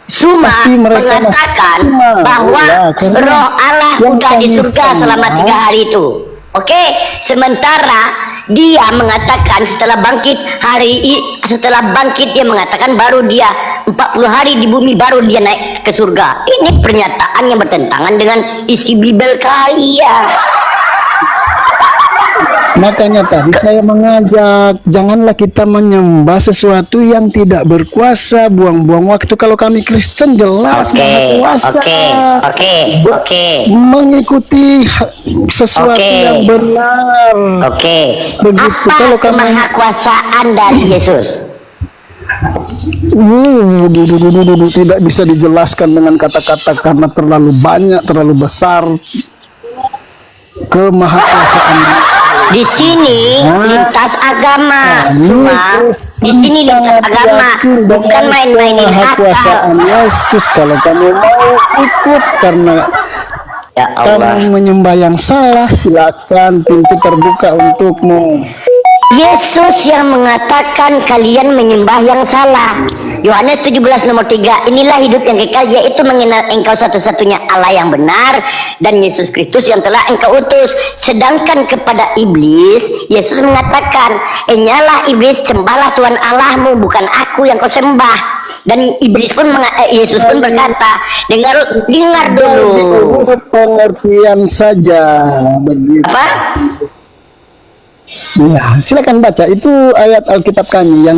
Suma Pasti mereka mengatakan masih mau. bahwa Ya, karena roh Allah yang udah di kami surga sama. selama 3 hari itu. Oke, sementara dia mengatakan setelah bangkit dia mengatakan baru dia 40 hari di bumi baru dia naik ke surga. Ini pernyataan yang bertentangan dengan isi Bible kalian. Makanya tadi saya mengajak, janganlah kita menyembah sesuatu yang tidak berkuasa, buang-buang waktu. Kalau kami Kristen jelas Maha Kuasa. Oke. Mengikuti sesuatu Oke. yang benar. Oke. Begitu. Apa Kalau kami kemahakuasaan dari Yesus? tidak bisa dijelaskan dengan kata-kata karena terlalu banyak, terlalu besar kemahakuasaan. Di sini lintas agama, cuma di sini lintas agama, bukan main-mainin akal. Kemahakuasaan Yesus. Kalau kamu mau ikut karena Ya Allah. kamu menyembah yang salah, silakan, pintu terbuka untukmu. Yesus yang mengatakan kalian menyembah yang salah. Yohanes 17 nomor 3, inilah hidup yang kekal, yaitu mengenal engkau satu-satunya Allah yang benar dan Yesus Kristus yang telah engkau utus. Sedangkan kepada iblis, Yesus mengatakan, enyalah iblis, sembahlah Tuhan Allahmu, bukan aku yang kau sembah. Dan iblis pun Yesus pun berkata, dengar dulu. Pengertian saja begitu. Apa? Ya, silakan baca itu ayat Alkitab kami yang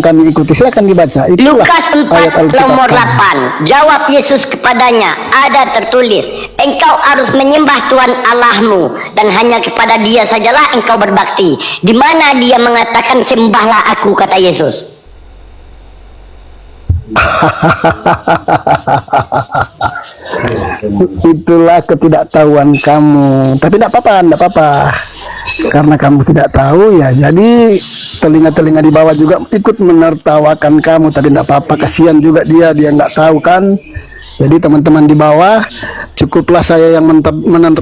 kami ikuti. Silakan dibaca. Itulah Lukas 4 ayat Alkitab nomor kami. 8. Jawab Yesus kepadanya, ada tertulis, engkau harus menyembah Tuhan Allahmu dan hanya kepada Dia sajalah engkau berbakti. Di mana Dia mengatakan sembahlah aku, kata Yesus? Itulah ketidaktahuan kamu. Tapi tidak apa-apa. Karena kamu tidak tahu ya, jadi telinga-telinga di bawah juga ikut menertawakan kamu. Tapi tidak apa-apa, kasihan juga dia nggak tahu kan. Jadi teman-teman di bawah, cukuplah saya yang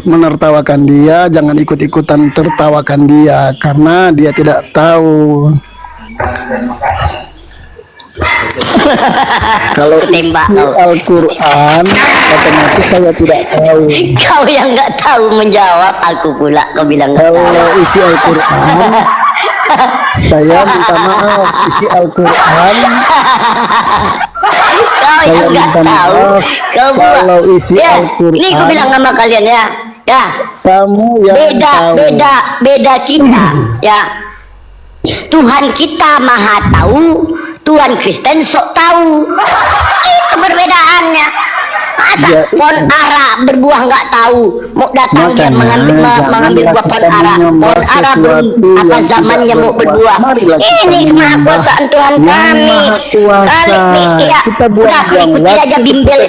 menertawakan dia, jangan ikut-ikutan tertawakan dia karena dia tidak tahu. Kalau isi Al-Quran otomatis saya tidak tahu. Kau yang nggak tahu menjawab, aku pula kau bilang nggak tahu. Kalau isi Al-Quran saya minta maaf. Isi Al-Quran Kau saya yang nggak minta tahu. maaf. Kau pula. Kalau isi Ya, Al-Quran, ini aku bilang sama kalian ya. Ya, kamu yang tahu. beda kita ya. Tuhan kita maha tahu, Tuhan Kristen sok tahu. Itu perbedaannya. Masa Ya, pohon ara berbuah nggak tahu, mau datang dia mengambil buah pohon ara. Pohon ara apa zamannya mau berbuah. Ini kemahakuasaan Tuhan kami. Kita buang ikuti aja bimbel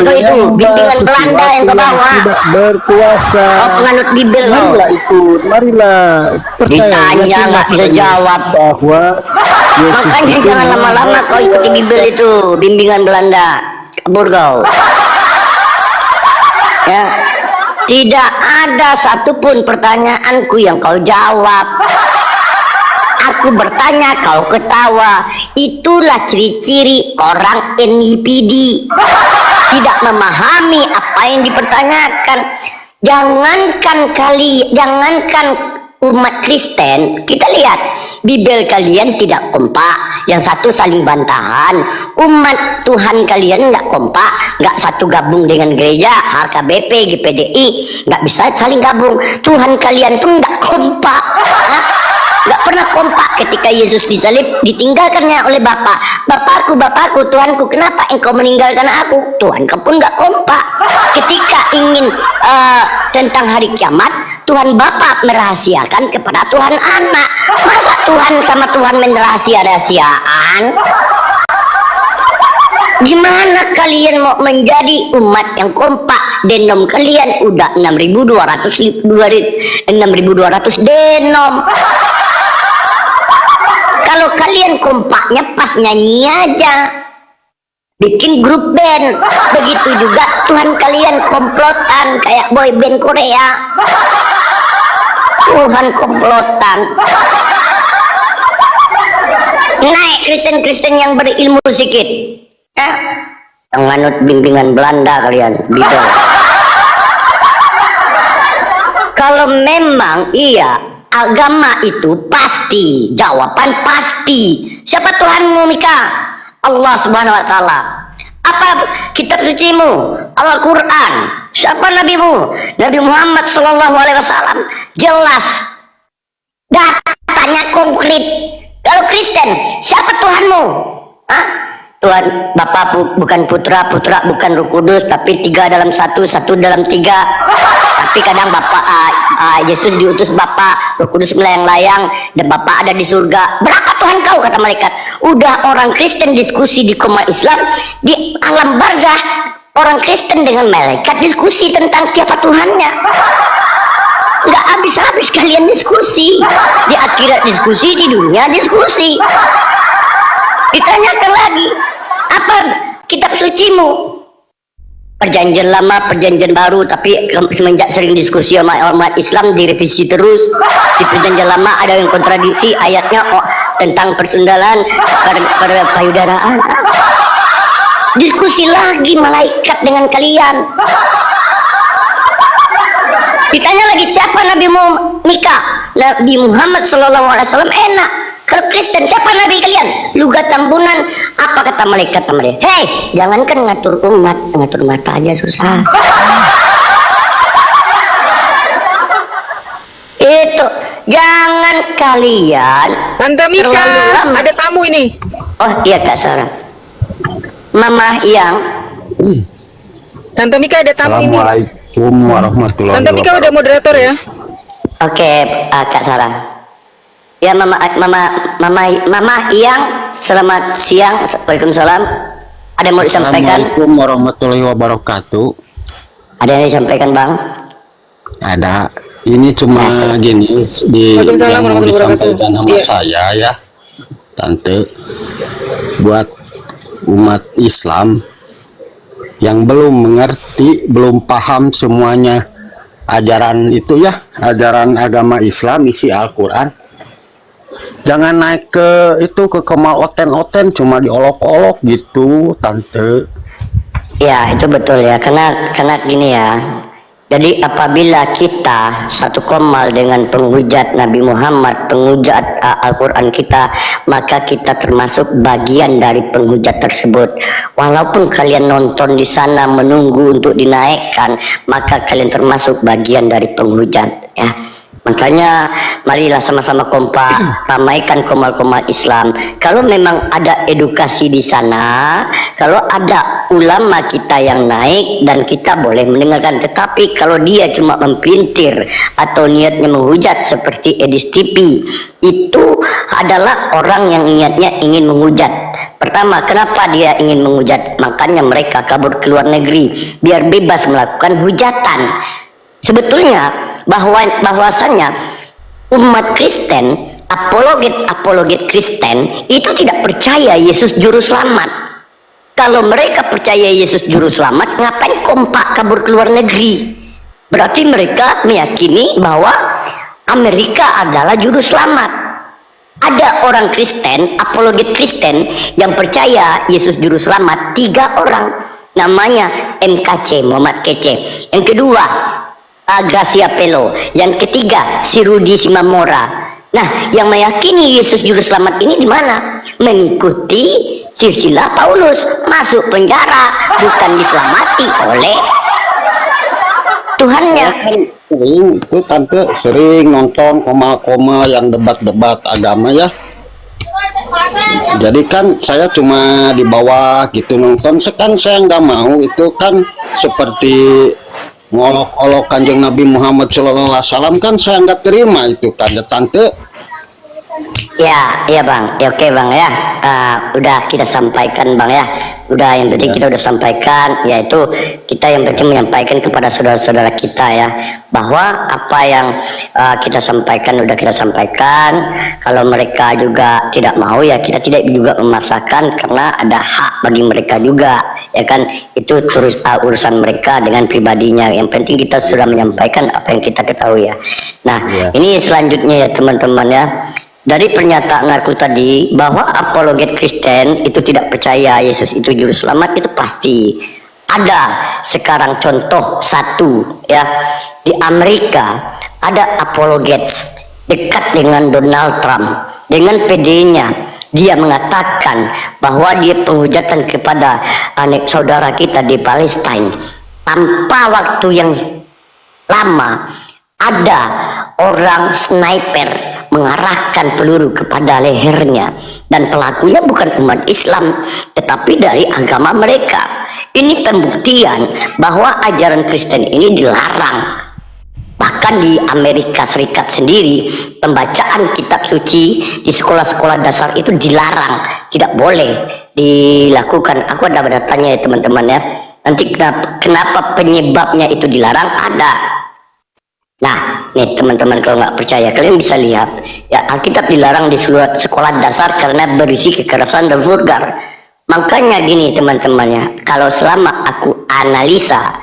kau itu, bimbingan Belanda yang kau bawa. tidak berkuasa. Kau penganut bimbel kau. Marilah ikut, marilah percaya. Ditanya nggak bisa jawab. Bahwa Yesus Makanya itu jangan lama-lama kau ikuti bimbel itu, bimbingan Belanda. Kabur kau. Ya, tidak ada satupun pertanyaanku yang kau jawab. Aku bertanya, kau ketawa. Itulah ciri-ciri orang NIPD. Tidak memahami apa yang dipertanyakan. Jangankan umat Kristen, kita lihat Bibel kalian tidak kompak, yang satu saling bantahan. Umat Tuhan kalian nggak kompak, nggak satu gabung dengan gereja HKBP GPDI, nggak bisa saling gabung. Tuhan kalian tuh nggak kompak, nggak pernah kompak. Ketika Yesus disalib, ditinggalkannya oleh Bapakku, Tuhanku, kenapa engkau meninggalkan aku? Tuhan kau pun nggak kompak. Ketika ingin tentang hari kiamat, Tuhan Bapa merahasiakan kepada Tuhan Anak. Masa Tuhan sama Tuhan merahasiaan? Gimana kalian mau menjadi umat yang kompak? Denom kalian udah 6.200 denom. Kalau kalian kompaknya pas nyanyi aja, bikin grup band. Begitu juga Tuhan kalian komplotan kayak boy band Korea. Tuhan komplotan. Naik Kristen-Kristen yang berilmu sedikit, menganut bimbingan Belanda kalian, Bibel. Kalau memang iya agama itu pasti, jawaban pasti. Siapa Tuhanmu, Mika? Allah Subhanahu wa taala. Apa kitab sucimu? Al-Quran. Siapa nabimu? Nabi Muhammad sallallahu alaihi wasallam. Jelas, datanya konkret. Kalau Kristen, siapa Tuhanmu? Tuhan Bapa bukan Putra, Putra bukan Roh Kudus, tapi 3 dalam 1, 1 dalam 3. Tapi kadang Yesus diutus Bapa, Roh Kudus melayang-layang, dan Bapa ada di surga. Berapa Tuhan kau, kata malaikat? Udah orang Kristen diskusi di Komal Islam, di alam barzah orang Kristen dengan malaikat diskusi tentang siapa Tuhannya. Nggak habis-habis kalian diskusi. Di akhirat diskusi, di dunia diskusi. Ditanyakan lagi, apa kitab sucimu? Perjanjian lama, perjanjian baru, tapi semenjak sering diskusi sama umat Islam direvisi terus. Di perjanjian lama ada yang kontradiksi ayatnya tentang persundalan, payudaraan. Diskusi lagi malaikat dengan kalian. Ditanya lagi, siapa nabimu, Mika? Nabi Muhammad sallallahu alaihi wasallam. Enak. Kalau Kristen, siapa nabi kalian? Lugat tambunan. Apa kata malaikat mereka? Hei, jangankan ngatur umat, ngatur mata aja susah. Itu jangan kalian. Tante Mika, ada tamu ini. Oh iya Kak Sarah. Mama yang. Tante Mika ada tamu ini. Assalamualaikum warahmatullahi Tante Mika udah moderator ya. Oke, Kak Sarah. Ya Mama yang selamat siang. Waalaikumsalam. Ada yang mau disampaikan? Assalamualaikum warahmatullahi wabarakatuh. Ada yang disampaikan Bang? Ada. Ini cuma gini Waalaikumsalam yang mau warahmatullahi disampaikan sama wabarakatuh. saya ya, Tante. Buat umat Islam yang belum mengerti, belum paham semuanya ajaran itu ya, ajaran agama Islam isi Al-Quran, jangan naik ke kemal oten-oten, cuma diolok-olok gitu, Tante. Ya itu betul ya, karena gini ya. Jadi apabila kita satu komal dengan penghujat Nabi Muhammad, penghujat Al-Quran kita, maka kita termasuk bagian dari penghujat tersebut. Walaupun kalian nonton di sana menunggu untuk dinaikkan, maka kalian termasuk bagian dari penghujat ya. Makanya marilah sama-sama kompak ramaikan komal-komal Islam. Kalau memang ada edukasi di sana, kalau ada ulama kita yang naik dan kita boleh mendengarkan. Tetapi kalau dia cuma mempelintir atau niatnya menghujat seperti Edis TV, itu adalah orang yang niatnya ingin menghujat. Pertama, kenapa dia ingin menghujat? Makanya mereka kabur ke luar negeri biar bebas melakukan hujatan. Sebetulnya bahwasanya umat Kristen, apologet Kristen itu tidak percaya Yesus juru selamat. Kalau mereka percaya Yesus juru selamat, ngapain kompak kabur ke luar negeri? Berarti mereka meyakini bahwa Amerika adalah juru selamat. Ada orang Kristen, apologet Kristen yang percaya Yesus juru selamat, 3 orang. Namanya MKC, Muhammad Kece. Yang kedua, Gracia Pelo. Yang ketiga, si Rudi Simamora. Nah, yang meyakini Yesus juru selamat ini di mana? Mengikuti silsilah Paulus, masuk penjara, bukan diselamatkan oleh Tuhannya. Itu tante sering nonton koma-koma yang debat-debat agama ya. Jadi kan saya cuma di bawah gitu nonton. Sekarang saya nggak mau itu kan seperti ngolok-olok Kanjeng Nabi Muhammad SAW, kan saya nggak terima itu kan ya tante. Ya, iya bang, ya oke bang ya. Udah kita sampaikan bang ya. Udah, yang penting kita udah sampaikan, yaitu kita yang penting menyampaikan kepada saudara-saudara kita ya, bahwa apa yang kita sampaikan udah kita sampaikan. Kalau mereka juga tidak mau ya kita tidak juga memaksakan, karena ada hak bagi mereka juga ya kan. Itu terus urusan mereka dengan pribadinya. Yang penting kita sudah menyampaikan apa yang kita ketahui ya. Nah, ini selanjutnya ya teman-teman ya. Dari pernyataan aku tadi bahwa apologet Kristen itu tidak percaya Yesus itu juru selamat, itu pasti ada. Sekarang contoh satu ya, di Amerika ada apologet dekat dengan Donald Trump, dengan PD-nya. Dia mengatakan bahwa dia penghujatan kepada anak saudara kita di Palestina. Tanpa waktu yang lama ada orang sniper mengarahkan peluru kepada lehernya, dan pelakunya bukan umat Islam tetapi dari agama mereka. Ini pembuktian bahwa ajaran Kristen ini dilarang. Bahkan di Amerika Serikat sendiri pembacaan kitab suci di sekolah-sekolah dasar itu dilarang, tidak boleh dilakukan. Aku ada datanya ya teman-teman ya. Nanti kenapa penyebabnya itu dilarang ada. Nah, nih teman-teman, kalau nggak percaya kalian bisa lihat ya, Alkitab dilarang di sekolah dasar karena berisi kekerasan dan vulgar. Makanya gini teman-temannya, kalau selama aku analisa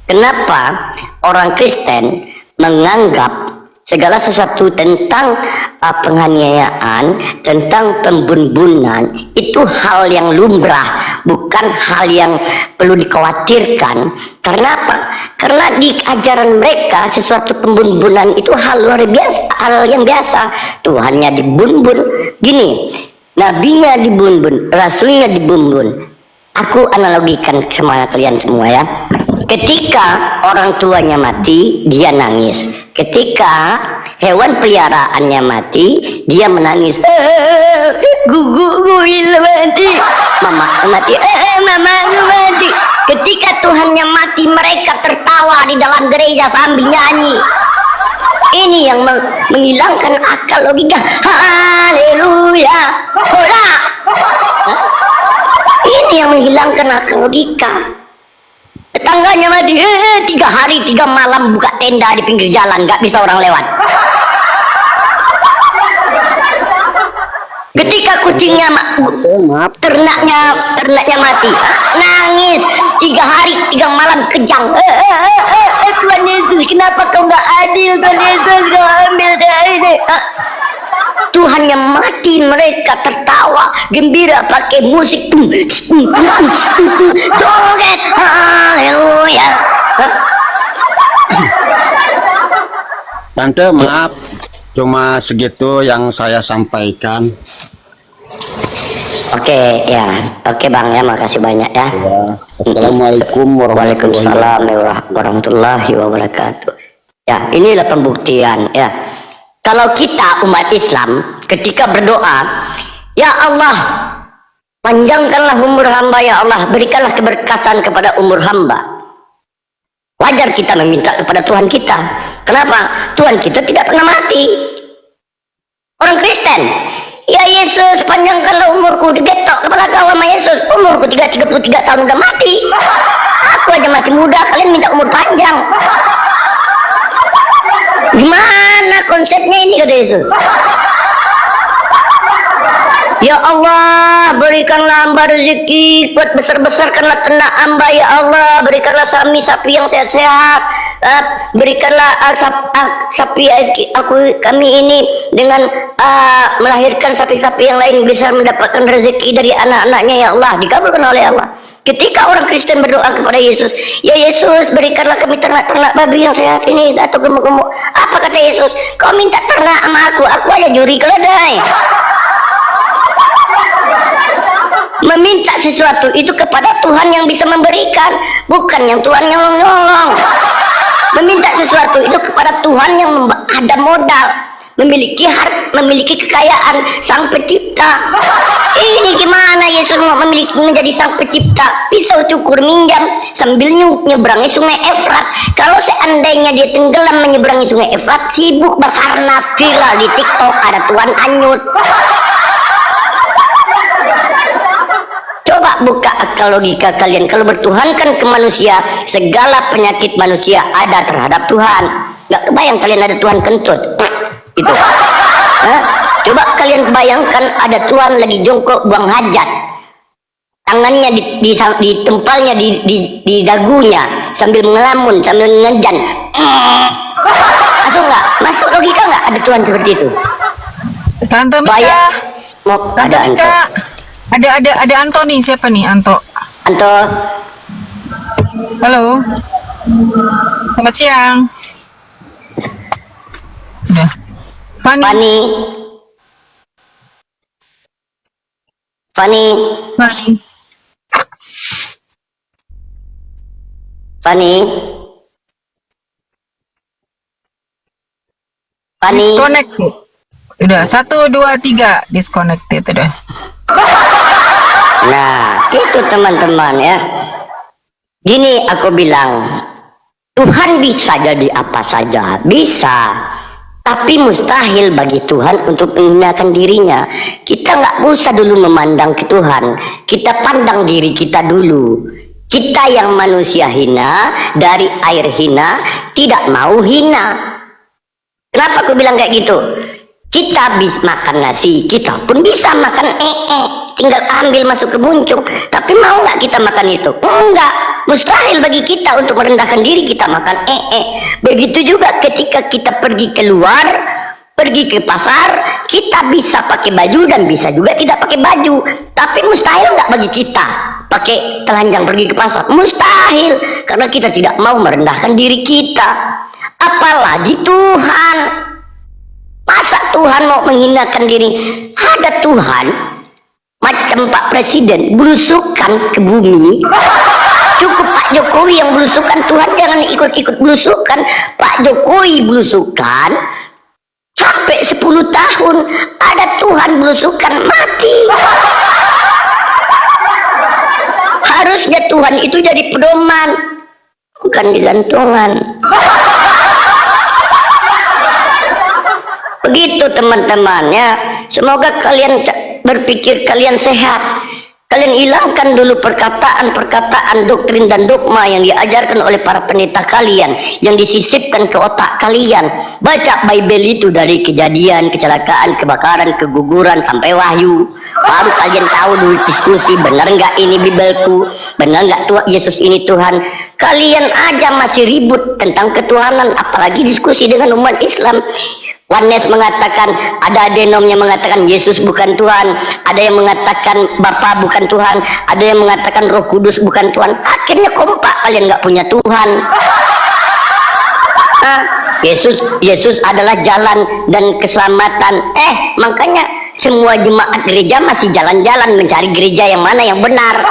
kenapa orang Kristen menganggap segala sesuatu tentang penganiayaan, tentang pembunbunan itu hal yang lumrah, bukan hal yang perlu dikhawatirkan. Karena apa? Karena di ajaran mereka sesuatu pembunbunan itu hal luar biasa, hal yang biasa. Tuhannya dibunbun, gini, nabinya dibunbun, rasulnya dibunbun. Aku analogikan sama kalian semua ya. Ketika orang tuanya mati, dia nangis. Ketika hewan peliharaannya mati, dia menangis. Gugu mati. Mama mati. Mama mati. Ketika Tuhannya mati, mereka tertawa di dalam gereja sambil nyanyi. Ini yang menghilangkan akal logika. Haleluya. Hora. Ini yang menghilangkan akal logika. Tetangganya mati, 3 hari 3 malam buka tenda di pinggir jalan, nggak bisa orang lewat. Ketika kucingnya ternaknya mati, nangis 3 hari 3 malam kejang. Tuhan Yesus, kenapa kau nggak adil? Tuhan Yesus, kau ambil dari Tuhannya mati, mereka tertawa gembira pakai musik joget, haleluya. Tante maaf, cuma segitu yang saya sampaikan. Oke ya, oke bang ya, makasih banyak ya. Assalamualaikum warahmatullahi Waalaikumsalam warahmatullahi wabarakatuh. Ya, inilah pembuktian ya. Kalau kita umat Islam ketika berdoa, ya Allah, panjangkanlah umur hamba ya Allah, berikanlah keberkatan kepada umur hamba. Wajar kita meminta kepada Tuhan kita. Kenapa? Tuhan kita tidak pernah mati. Orang Kristen, ya Yesus, panjangkanlah umurku. Digetok kepala kau sama Yesus. Umurku 33 tahun udah mati. Aku aja masih muda, kalian minta umur panjang. Gimana konsepnya ini, kata Yesus? Ya Allah, berikanlah hamba rezeki, buat besar-besarkanlah ternak hamba ya Allah, berikanlah sapi yang sehat-sehat, berikanlah sapi kami ini dengan melahirkan sapi-sapi yang lain bisa mendapatkan rezeki dari anak-anaknya ya Allah, dikabulkan oleh Allah. Ketika orang Kristen berdoa kepada Yesus, ya Yesus, berikanlah kami ternak-ternak babi yang sehat ini atau gemuk-gemuk. Apa kata Yesus? Kau minta ternak sama aku aja juri keledai. Meminta sesuatu itu kepada Tuhan yang bisa memberikan, bukan yang Tuhan nyolong-nyolong. Meminta sesuatu itu kepada Tuhan yang ada modal, memiliki kekayaan, sang pencipta. Ini gimana Yesus mau menjadi sang pencipta? Pisau cukur minjam sambil nyeberangi sungai Efrat. Kalau seandainya dia tenggelam menyeberangi sungai Efrat, sibuk Basarnas, viral di TikTok, ada Tuhan anyut. Coba buka akal logika kalian. Kalau bertuhankan ke manusia, segala penyakit manusia ada terhadap Tuhan. Gak kebayang kalian ada Tuhan kentut itu. Coba kalian bayangkan ada Tuhan lagi jongkok buang hajat, tangannya di tempalnya di dagunya sambil ngelamun sambil ngejan. Masuk logika nggak ada Tuhan seperti itu? Tante Mika, Tante Mika, ada Anto nih, siapa nih Anto? Halo, selamat siang. Udah. Fani. Disconnect. Udah 1 2 3 disconnected udah. Nah, itu teman-teman ya. Gini aku bilang, Tuhan bisa jadi apa saja, bisa. Tapi mustahil bagi Tuhan untuk menghinakan dirinya. Kita nggak usah dulu memandang ke Tuhan. Kita pandang diri kita dulu. Kita yang manusia hina, dari air hina, tidak mau hina. Kenapa aku bilang kayak gitu? Kita bisa makan nasi, kita pun bisa makan tinggal ambil masuk ke muncung. Tapi mau nggak kita makan itu? Enggak, mustahil bagi kita untuk merendahkan diri kita makan Begitu juga ketika kita pergi keluar, pergi ke pasar, kita bisa pakai baju dan bisa juga tidak pakai baju. Tapi mustahil nggak bagi kita pakai telanjang pergi ke pasar? Mustahil, karena kita tidak mau merendahkan diri kita. Apalagi Tuhan. Masa Tuhan mau menghinakan diri? Ada Tuhan macam Pak Presiden belusukan ke bumi. Cukup Pak Jokowi yang belusukan, Tuhan jangan ikut-ikut belusukan. Pak Jokowi belusukan sampai 10 tahun, ada Tuhan belusukan mati. Harusnya Tuhan itu jadi pedoman, bukan digantungan. Begitu teman-teman ya. Semoga kalian berpikir kalian sehat. Kalian hilangkan dulu perkataan-perkataan doktrin dan dogma yang diajarkan oleh para pendeta kalian, yang disisipkan ke otak kalian. Baca Bible itu dari kejadian, kecelakaan, kebakaran, keguguran sampai Wahyu. Baru kalian tahu dulu diskusi, benar nggak ini Bibelku, benar nggak Tuhan Yesus ini Tuhan. Kalian aja masih ribut tentang ketuhanan, apalagi diskusi dengan umat Islam. Oneness mengatakan, ada adenomnya mengatakan Yesus bukan Tuhan, ada yang mengatakan Bapa bukan Tuhan, ada yang mengatakan Roh Kudus bukan Tuhan. Akhirnya kompak kalian nggak punya Tuhan. Yesus adalah jalan dan keselamatan. Makanya semua jemaat gereja masih jalan-jalan mencari gereja yang mana yang benar.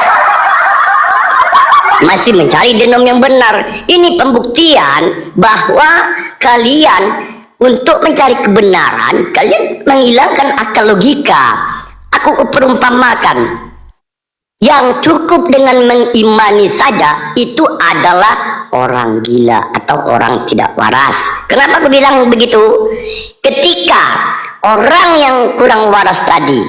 masih mencari denom yang benar. Ini pembuktian bahwa kalian untuk mencari kebenaran, kalian menghilangkan akal logika. Aku perumpamakan, yang cukup dengan mengimani saja itu adalah orang gila atau orang tidak waras. Kenapa aku bilang begitu? Ketika orang yang kurang waras tadi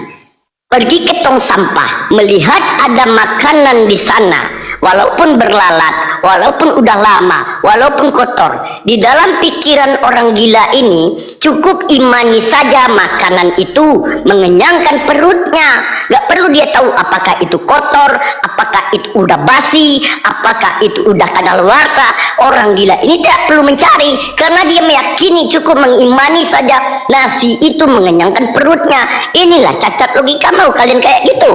pergi ke tong sampah, melihat ada makanan di sana, walaupun berlalat, walaupun udah lama, walaupun kotor, di dalam pikiran orang gila ini cukup imani saja makanan itu mengenyangkan perutnya. Gak perlu dia tahu apakah itu kotor, apakah itu udah basi, apakah itu udah kadaluarsa. Orang gila ini tidak perlu mencari, karena dia meyakini cukup mengimani saja nasi itu mengenyangkan perutnya. Inilah cacat logika. Mau kalian kayak gitu?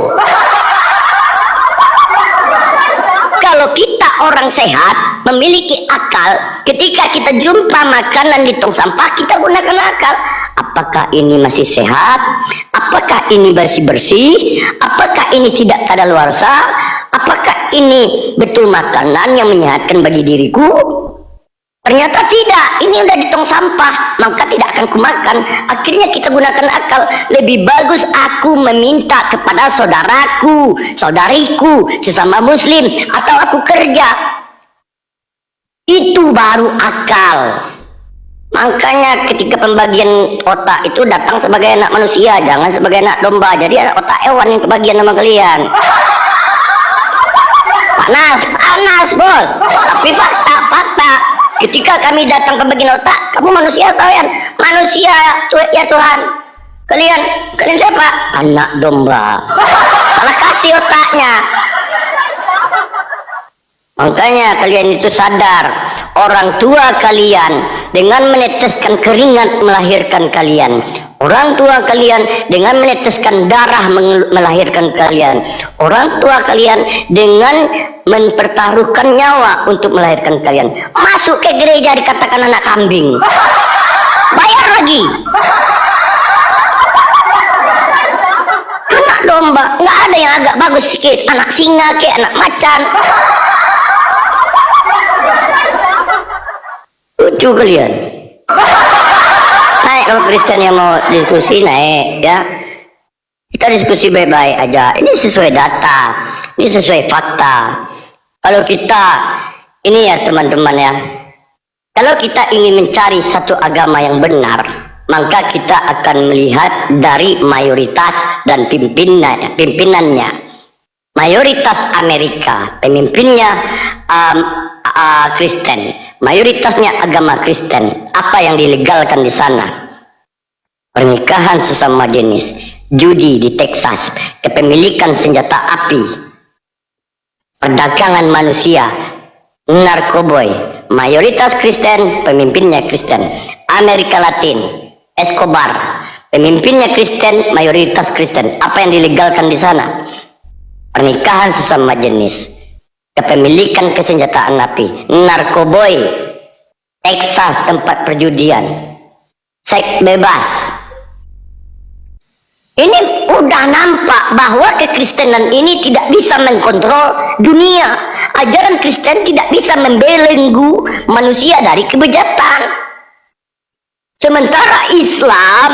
Kalau kita orang sehat, memiliki akal, ketika kita jumpa makanan di tong sampah, kita gunakan akal. Apakah ini masih sehat? Apakah ini bersih-bersih? Apakah ini tidak kadaluarsa? Apakah ini betul makanan yang menyehatkan bagi diriku? Ternyata tidak, ini udah di tong sampah, maka tidak akan kumakan. Akhirnya kita gunakan akal. Lebih bagus aku meminta kepada saudaraku, saudariku, sesama muslim, atau aku kerja. Itu baru akal. Makanya ketika pembagian otak itu datang sebagai anak manusia, jangan sebagai anak domba. Jadi otak hewan yang kebagian sama kalian. Panas bos. Tapi fakta. Ketika kami datang pembagian otak, kamu manusia kalian? Manusia ya Tuhan. Kalian siapa? Anak domba. Salah kasih otaknya. Makanya kalian itu sadar, orang tua kalian dengan meneteskan keringat melahirkan kalian. Orang tua kalian dengan meneteskan darah melahirkan kalian. Orang tua kalian dengan mempertaruhkan nyawa untuk melahirkan kalian. Masuk ke gereja dikatakan anak kambing. Bayar lagi. Anak domba, nggak ada yang agak bagus sedikit. Anak singa ke, anak macan. Lucu kalian. Naik kalau Kristen yang mau diskusi naik ya. Kita diskusi baik-baik aja. Ini sesuai data, ini sesuai fakta. Kalau kita ini ya teman-teman ya, kalau kita ingin mencari satu agama yang benar, maka kita akan melihat dari mayoritas dan pimpinannya. Mayoritas Amerika, pemimpinnya Kristen, mayoritasnya agama Kristen. Apa yang dilegalkan di sana? Pernikahan sesama jenis, judi di Texas, kepemilikan senjata api, perdagangan manusia, narkoboy. Mayoritas Kristen, pemimpinnya Kristen. Amerika Latin, Escobar, pemimpinnya Kristen, mayoritas Kristen. Apa yang dilegalkan di sana? Pernikahan sesama jenis, kepemilikan kesenjataan api, narkoboy, Texas tempat perjudian, seks bebas. Ini udah nampak bahwa kekristenan ini tidak bisa mengkontrol dunia. Ajaran Kristen tidak bisa membelenggu manusia dari kebejatan. Sementara Islam,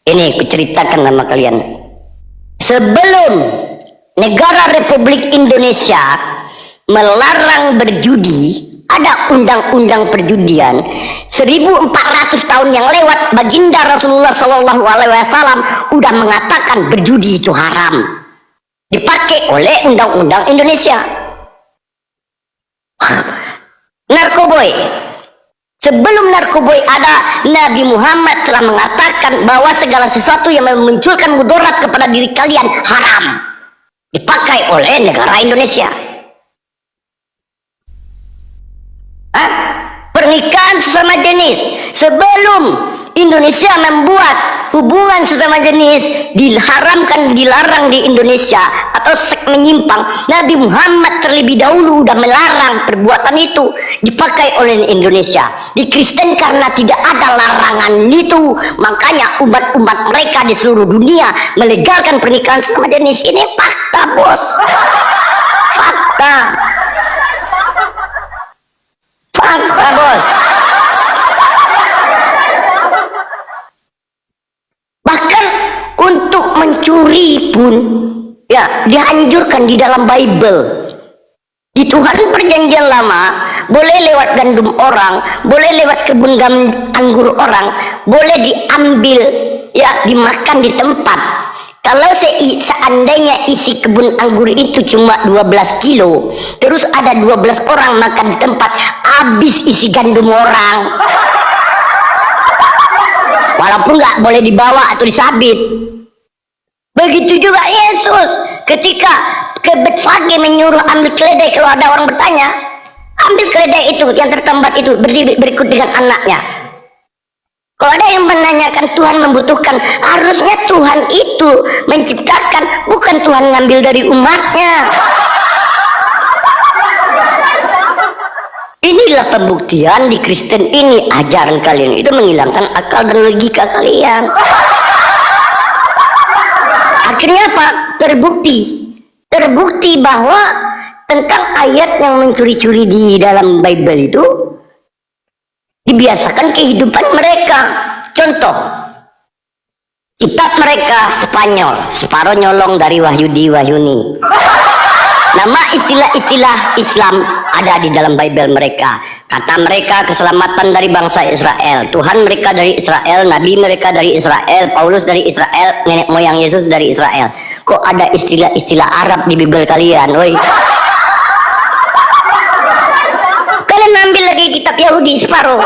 ini kuceritakan nama kalian. Sebelum negara Republik Indonesia melarang berjudi, ada undang-undang perjudian 1400 tahun yang lewat. Baginda Rasulullah SAW udah mengatakan berjudi itu haram, dipakai oleh undang-undang Indonesia. Narkoboy, sebelum narkoboy ada, Nabi Muhammad telah mengatakan bahwa segala sesuatu yang memunculkan mudarat kepada diri kalian haram, dipakai oleh negara Indonesia. Pernikahan sesama jenis, sebelum Indonesia membuat hubungan sesama jenis diharamkan, dilarang di Indonesia, atau seks menyimpang, Nabi Muhammad terlebih dahulu sudah melarang perbuatan itu, dipakai oleh Indonesia. Di Kristen karena tidak ada larangan itu, makanya umat-umat mereka di seluruh dunia melegalkan pernikahan sesama jenis. Ini fakta bos. fakta. Fakta, bos. Bahkan untuk mencuri pun ya dianjurkan di dalam Bible. Di Tuhan Perjanjian Lama boleh lewat gandum orang, boleh lewat kebun anggur orang, boleh diambil ya dimakan di tempat. Kalau seandainya isi kebun anggur itu cuma 12 kilo, terus ada 12 orang makan di tempat, habis isi gandum orang. Walaupun nggak boleh dibawa atau disabit. Begitu juga Yesus ketika ke Betfage menyuruh ambil keledai. Kalau ada orang bertanya, ambil keledai itu yang tertambat itu berikut dengan anaknya. Kalau ada yang menanyakan Tuhan membutuhkan, harusnya Tuhan itu menciptakan, bukan Tuhan ngambil dari umatnya. Inilah pembuktian di Kristen ini, ajaran kalian itu menghilangkan akal dan logika kalian. Akhirnya apa? Terbukti bahwa tentang ayat yang mencuri-curi di dalam Bible itu dibiasakan kehidupan mereka. Contoh, kitab mereka Spanyol, separuh nyolong dari Wahyudi. Nama istilah-istilah Islam ada di dalam Bible mereka. Kata mereka keselamatan dari bangsa Israel, Tuhan mereka dari Israel, Nabi mereka dari Israel, Paulus dari Israel, nenek moyang Yesus dari Israel. Kok ada istilah-istilah Arab di Bible kalian, woi? Kalian ambil lagi kitab Yahudi separuh.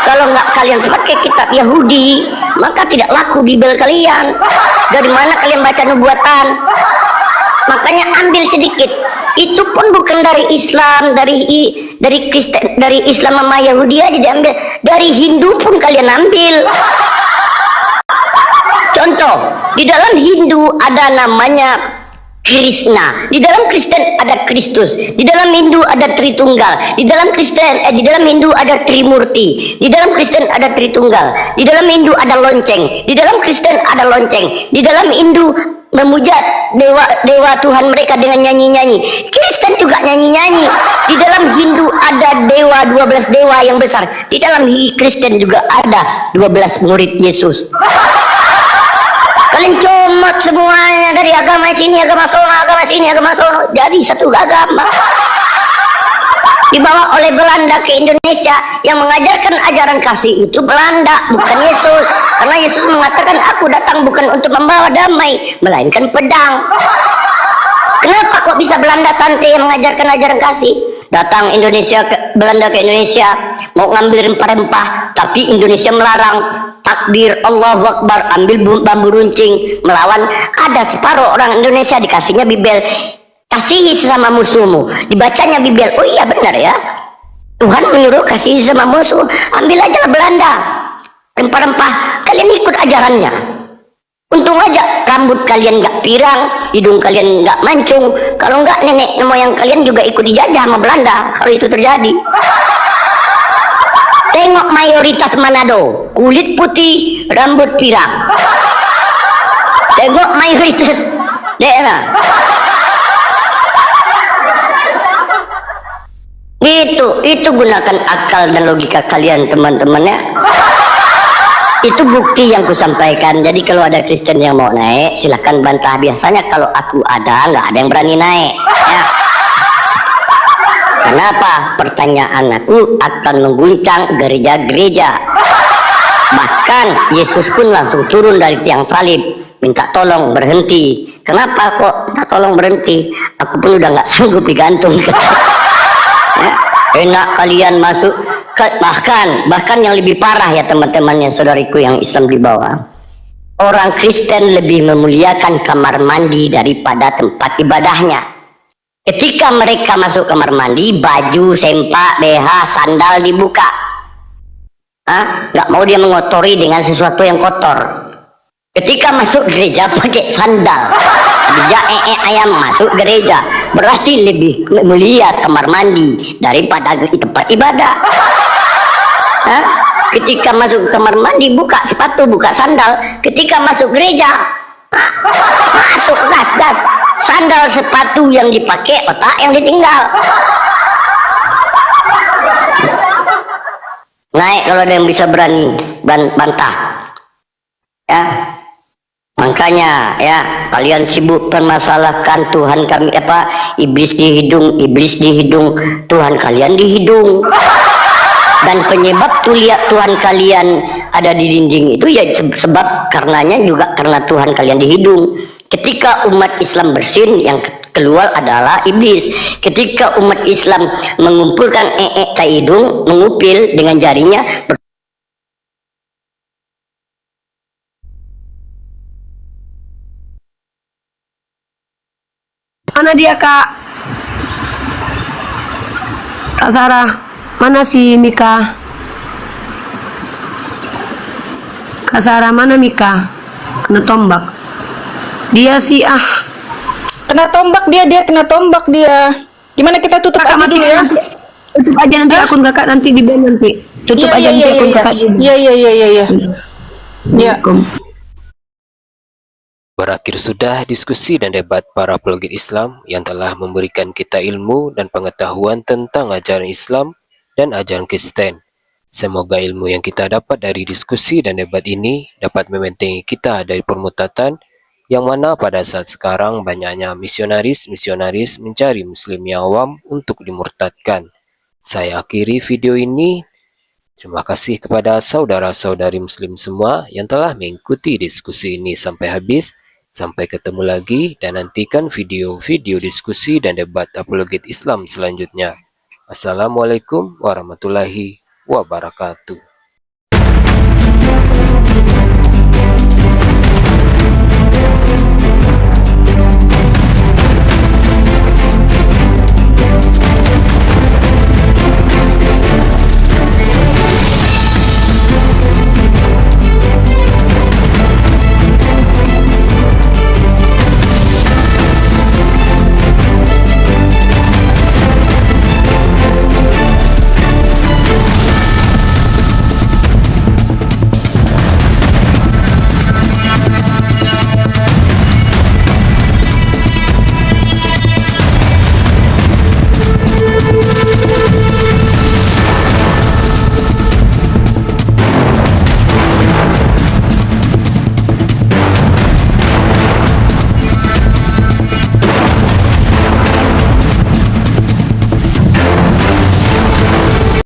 Kalau nggak kalian pakai kitab Yahudi, maka tidak laku Bible kalian. Dari mana kalian baca nubuatan? Makanya ambil sedikit. Itu pun bukan dari Islam, dari Kristen, dari Islam sama Yahudi aja diambil. Dari Hindu pun kalian ambil. Contoh, di dalam Hindu ada namanya Krishna, di dalam Kristen ada Kristus, di dalam Hindu ada Tritunggal, di dalam Hindu ada Trimurti, di dalam Kristen ada Tritunggal, di dalam Hindu ada lonceng, di dalam Kristen ada lonceng, di dalam Hindu memuja dewa Tuhan mereka dengan nyanyi-nyanyi. Kristen juga nyanyi-nyanyi. Di dalam Hindu ada 12 dewa yang besar. Di dalam Kristen juga ada 12 murid Yesus. Kalian comot semuanya dari agama sini, agama sono, agama sini, agama sono, jadi satu agama. Dibawa oleh Belanda ke Indonesia. Yang mengajarkan ajaran kasih itu Belanda, bukan Yesus. Karena Yesus mengatakan, aku datang bukan untuk membawa damai, melainkan pedang. Kenapa kok bisa Belanda tante yang mengajarkan ajaran kasih? Datang Belanda ke Indonesia, mau ngambil rempah-rempah, tapi Indonesia melarang. Takbir, Allahu Akbar, ambil bambu runcing, melawan. Ada separuh orang Indonesia dikasihnya Bible. Kasihi sesama musuhmu, dibacanya Bible. Oh iya benar ya, Tuhan menyuruh kasihi sama musuh. Ambil aja lah Belanda rempah-rempah, kalian ikut ajarannya. Untung aja rambut kalian nggak pirang, hidung kalian nggak mancung. Kalau nggak nenek moyang kalian juga ikut dijajah sama Belanda kalau itu terjadi. Tengok mayoritas Manado, kulit putih, rambut pirang. Tengok mayoritas daerah. Itu gunakan akal dan logika kalian teman-teman ya. Itu bukti yang kusampaikan. Jadi kalau ada Kristen yang mau naik, silahkan bantah. Biasanya kalau aku ada, nggak ada yang berani naik ya. Kenapa? Pertanyaan aku akan mengguncang gereja-gereja. Bahkan Yesus pun langsung turun dari tiang salib, minta tolong berhenti. Kenapa kok minta tolong berhenti? Aku pun udah nggak sanggup digantung. Ya, enak kalian masuk. Bahkan yang lebih parah ya teman-temannya saudariku yang Islam di bawah. Orang Kristen lebih memuliakan kamar mandi daripada tempat ibadahnya. Ketika mereka masuk kamar mandi, baju, sempak, BH, sandal dibuka. Nggak mau dia mengotori dengan sesuatu yang kotor. Ketika masuk gereja pakai sandal, bija ayam masuk gereja, berarti lebih mulia kamar mandi daripada tempat ibadah. Ketika masuk ke kamar mandi buka sepatu, buka sandal. Ketika masuk gereja, masuk gas. Sandal sepatu yang dipakai, otak yang ditinggal. Naik kalau ada yang bisa berani bantah. Ya. Makanya ya, kalian sibuk permasalahkan Tuhan kami iblis di hidung, Tuhan kalian di hidung. Dan penyebab lihat Tuhan kalian ada di dinding itu ya sebab karenanya juga karena Tuhan kalian di hidung. Ketika umat Islam bersin, yang keluar adalah iblis. Ketika umat Islam mengumpulkan tai hidung, mengupil dengan jarinya, Mana dia, Kak? Kak Sarah, mana si Mika? Kak Sarah, mana Mika? Kena tombak. Dia sih Kena tombak dia kena tombak dia. Gimana kita tutup aja dulu ya? Tutup aja nanti akun kakak nanti di ban nanti. Tutup aja nanti akun kakak. Iya. Ya. Berakhir sudah diskusi dan debat para apologet Islam yang telah memberikan kita ilmu dan pengetahuan tentang ajaran Islam dan ajaran Kristen. Semoga ilmu yang kita dapat dari diskusi dan debat ini dapat membentengi kita dari permutatan yang mana pada saat sekarang banyaknya misionaris mencari muslim yang awam untuk dimurtadkan. Saya akhiri video ini. Terima kasih kepada saudara-saudari muslim semua yang telah mengikuti diskusi ini sampai habis. Sampai ketemu lagi dan nantikan video-video diskusi dan debat apologet Islam selanjutnya. Assalamualaikum warahmatullahi wabarakatuh.